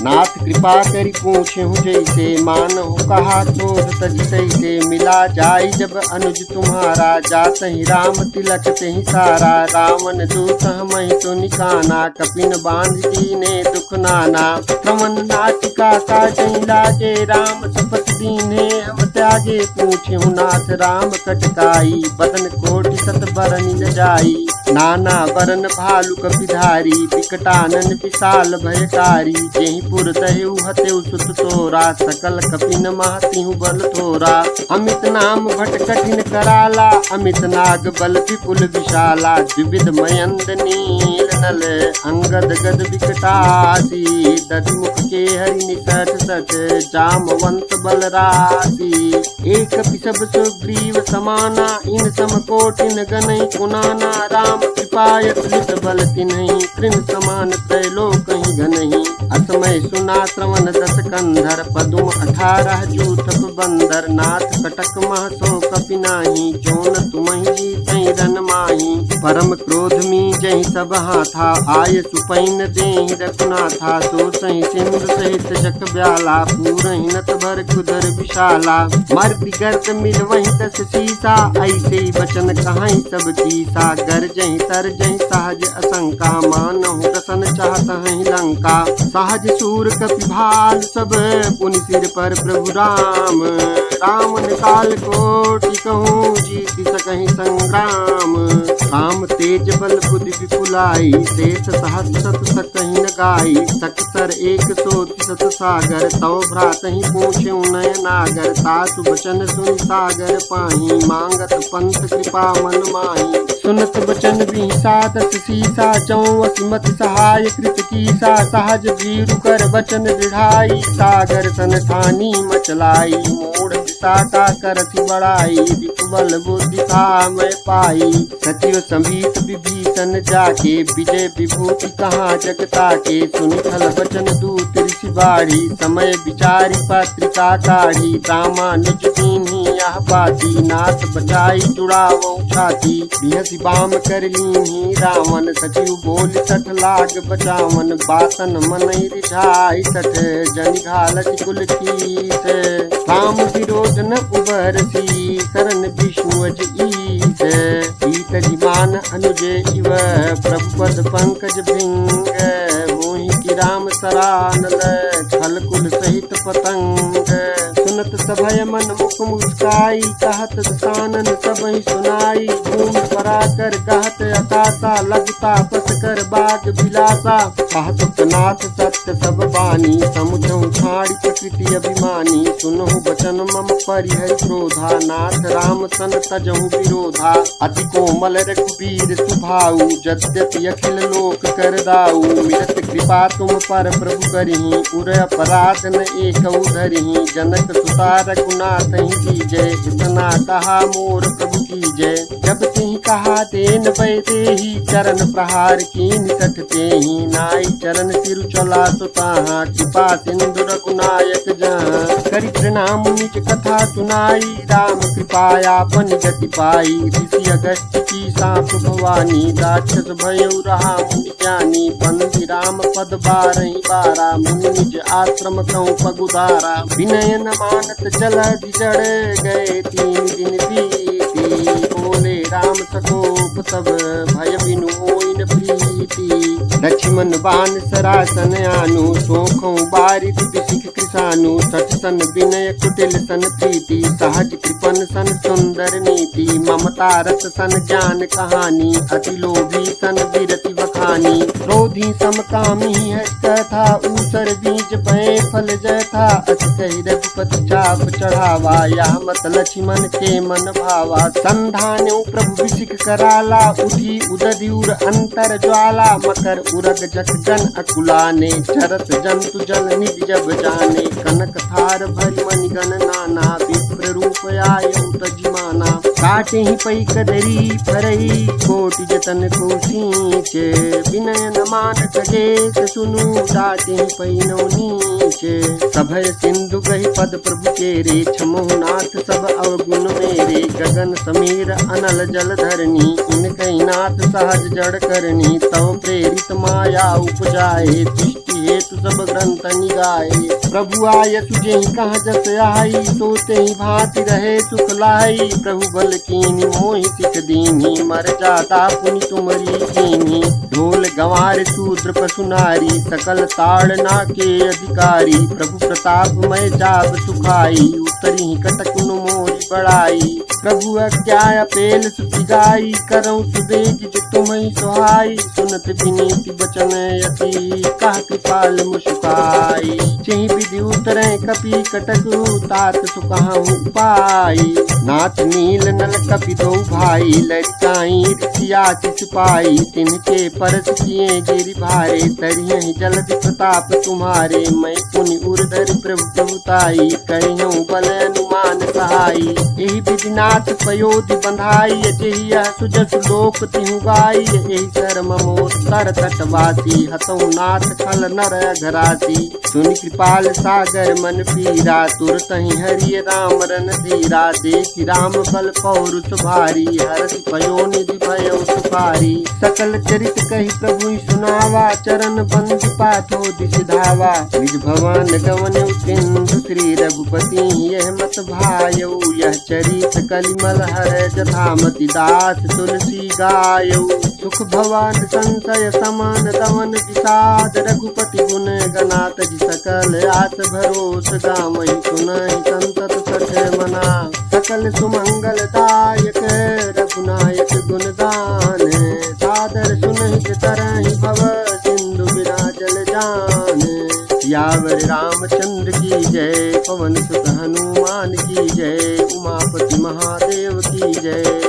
नाथ कृपा करि पूछहु जैसे मानहु कहा क्रोध तज तैसे। मिला जाई जब अनुज तुम्हारा जातहि राम तिलक तेहि सारा। रावण दूत हमहि तो निकाना कपिन बांध दीने दुख नाना। श्रवण नाटिका काटहि लागे राम शपथ दीने हम त्यागे। पूछहु नाथ राम कटकाई बदन कोटि सत बरनि न जाई। नाना बरन भालु कपिधारी विकटानन विशाल भयकारी। जेहि पुर दहेउ हतेउ सुत तोरा सकल कपिन महतिहु बल थोरा। अमित नाम भट कठिन कराला अमित नाग बल विपुल विशाला। द्विविध मयंद नील नल अंगद गद विकटासी। दधिमुख के हरि निसठ सठ जामवंत बल राशि। एक सब सुग्रीव समाना इन सम कोटिन गनहि कुनाना। राम कृपायत लित बल तिन्हि तृण समान त्रैलोकहि घनहि। असमय सुना श्रवण दस कंधर पदुम 18 जूथप बंदर। नाथ कटक मह सो कपि नाही जोन तुमहि जीतहि रन माही। परम क्रोध मी जहि सब हाथा आय सुपैन देहि रघुनाथा। सो सहि सिंधु सहित जख ब्याला पूरहि नत भर कुदर विशाला। मर बिगर्द मिल वहीं दस सीसा ऐसे बचन कहाई सब कीसा। गरजहि तरजहि सहज असंका मानहु दसन चाहत हहि लंका। सहज सूर कपि भाल सब पुनि सिर पर प्रभु राम। राम निकाल कोटि कहूँ जीत सकहि संग्राम। काम तेज बल बुद्धि विपुलाई शेष सहस्र सत सकहि न गाई। सकसर एक सोति सत सागर तव भ्रातहि पूछे उनय नागर। तासु बचन सुनि सागर पाही मांगत पंथ कृपा मन माही। सुनत बचन बिहसा दस सीसा चौं असिमत सहाय कृत कीसा। सहज भीरु कर बचन दृढ़ाई सागर सन ठानी मचलाई। मूढ़ दिशा का करति बड़ाई विपुबल बुद्धि था मैं पाई। सचिव समीत विभीषण जाके विजय विभूति कहाँ जगता के। सुनि खल बचन दूत ऋषि बाढ़ी समय विचारी पत्रिका काढ़ी। रामानुज दीन्ही यह बाती नाथ बचाई जुड़ावो छाती। बिहसी बाम कर लीन्ही रावण सचिव बोल सठ लाग बचावन। बातन मनहि रिझाई सठ जनि घालति कुल कीस। राम विरोध न उबरसी शरण विष्णु अज ईस। ईत जिमान अनुजे इव प्रभु पद पंकज भृंग। मोहि की राम सरानल छल कुल सहित पतंग। सुनत सभय मन मुख मुस्काई कहत दसानन सबहि सुनाई। भूमि पराकर कहत अकाशा लगता पस कर बाग बिलासा। कहत नाथ सत्य सब बानी समुझौ छाड़ी प्रकृति अभिमानी। सुनहु बचन मम परिहरि क्रोधा नाथ राम सन तजहु विरोधा। अति कोमल रघुबीर सुभाऊ यद्यपि अखिल लोक कर दाऊ। मिलत कृपा तुम पर प्रभु करही उर अपराध न एकउ धरही। जनक सुता रघुनाथ ही कीजय इतना कहा मोर प्रभु कीजय। जब तिहि कहा तेन बैदेही चरण प्रहार कीन सठ तेहि। नाई चरण सिरु चला सुताहा कृपा सिंधु रघुनायक जहाँ। करि प्रणाम निज कथा सुनाई राम कृपायापन गति पाई। ऋषि अगस्त्य की साप भवानी राक्षस भयउ रहा मुनि ज्ञानी। बंदी राम पद बारहि बारा मुनि निज आश्रम कहूँ पगुदारा। विनय न मानत जलधि जड़ गए 3 दिन बीती। बोले राम सकोप तब भय बिनु होई न प्रीति। लक्ष्मण बान सरासन आनु सोखों बारित बिसिख कृसानु। सठ सन विनय कुटिल सन प्रीति सहज कृपन सन सुंदर नीति। ममता रस सन ज्ञान कहानी अति लोभी सन विरति बखानी। क्रोधी समकामी है कथा ऊसर बीज भय फल जय था। अति कही रघुपति चाप चढ़ावा यह मत लक्ष्मण के मन भावा। संधान्यो प्रभु विसिख कराला उठी उदधि उर अंतर ज्वाला। मकर उरग जख जन अकुलाने चरत जंतु जल निधि जब जाने। कनक थार भरि मणिगण नाना विप्र रूप आयउ तजिमाना। काटे ही पई कदरी फरई कोटि जतन को सींचे। विनय न मान खगेश सुनु डाटे ही पई नौ नीचे। सभय सिंधु गहि पद प्रभु केरे छमहु नाथ सब अवगुण मेरे। गगन समीर अनल जल धरनी इनकहि नाथ सहज जड़ करनी। तव प्रेरित माया उपजाए दृष्टि हेतु सब ग्रंथ निगाए। प्रभु आय तुझे कहाँ जस आई सोते ही भांति रहे सुख लाई। प्रभु बल कीनी मोहि सिख दीनी मर जाता पुनि तुमरी कीनी। ढोल गंवार शूद्र पशु नारी सकल ताड़ना के अधिकारी। प्रभु प्रताप मय जाब सुखाई उतरी ही कटक नु मोरी बड़ाई। प्रभु अज्ञा पेल सुति गाई करऊँ सुबेज जो तुम्हि सुहाई। सुनत विनीति बचन यति कह कृपाल मुस्काई। चहि विधि उतरे कपि कटकु तात सुकहु पाई। नाथ नील नल कपि दो भाई लड़काई ऋषियाति सिपाही। तिनके परस किए गिरि भारे तरियहि जलधि प्रताप तुम्हारे। मैं पुनि उर्धरि प्रभु प्रभुताई कहियौ बल अनुमान सहाई। एहि विधि नाथ पयोधि बंधाई जेहि यह सुजस लोक तिहु गाई। एहि शर्म मोर तर तटवासी हतौ नाथ खल नर घरासी। सुनि कृपाल सागर मन पीरा तुरतहि हरि राम रन धीरा। देखि राम बल पौरुष भारी हरषि भयो निधि भयउ सुखारी। सकल चरित कहि प्रभु सुनावा चरण बंद पाथो दिश धावा। निज भवन गवन सिंधु श्री रघुपति यह मत भायौ। यह चरित कलिमल हर जथामति दास तुलसी गायौ। सुख भवन संशय समान दवन विषाद रघुपति गुण गनात जी सकल आस भरोस गावहि सुनहि संतत 61 मना। सकल सुमंगलदायक रघुनायक गुणगान, सादर सुनहित तरहि भव सिंधु बिना जल जान। सियावर रामचंद्र की जय, पवन सुत हनुमान की जय, उमापति महादेव की जय।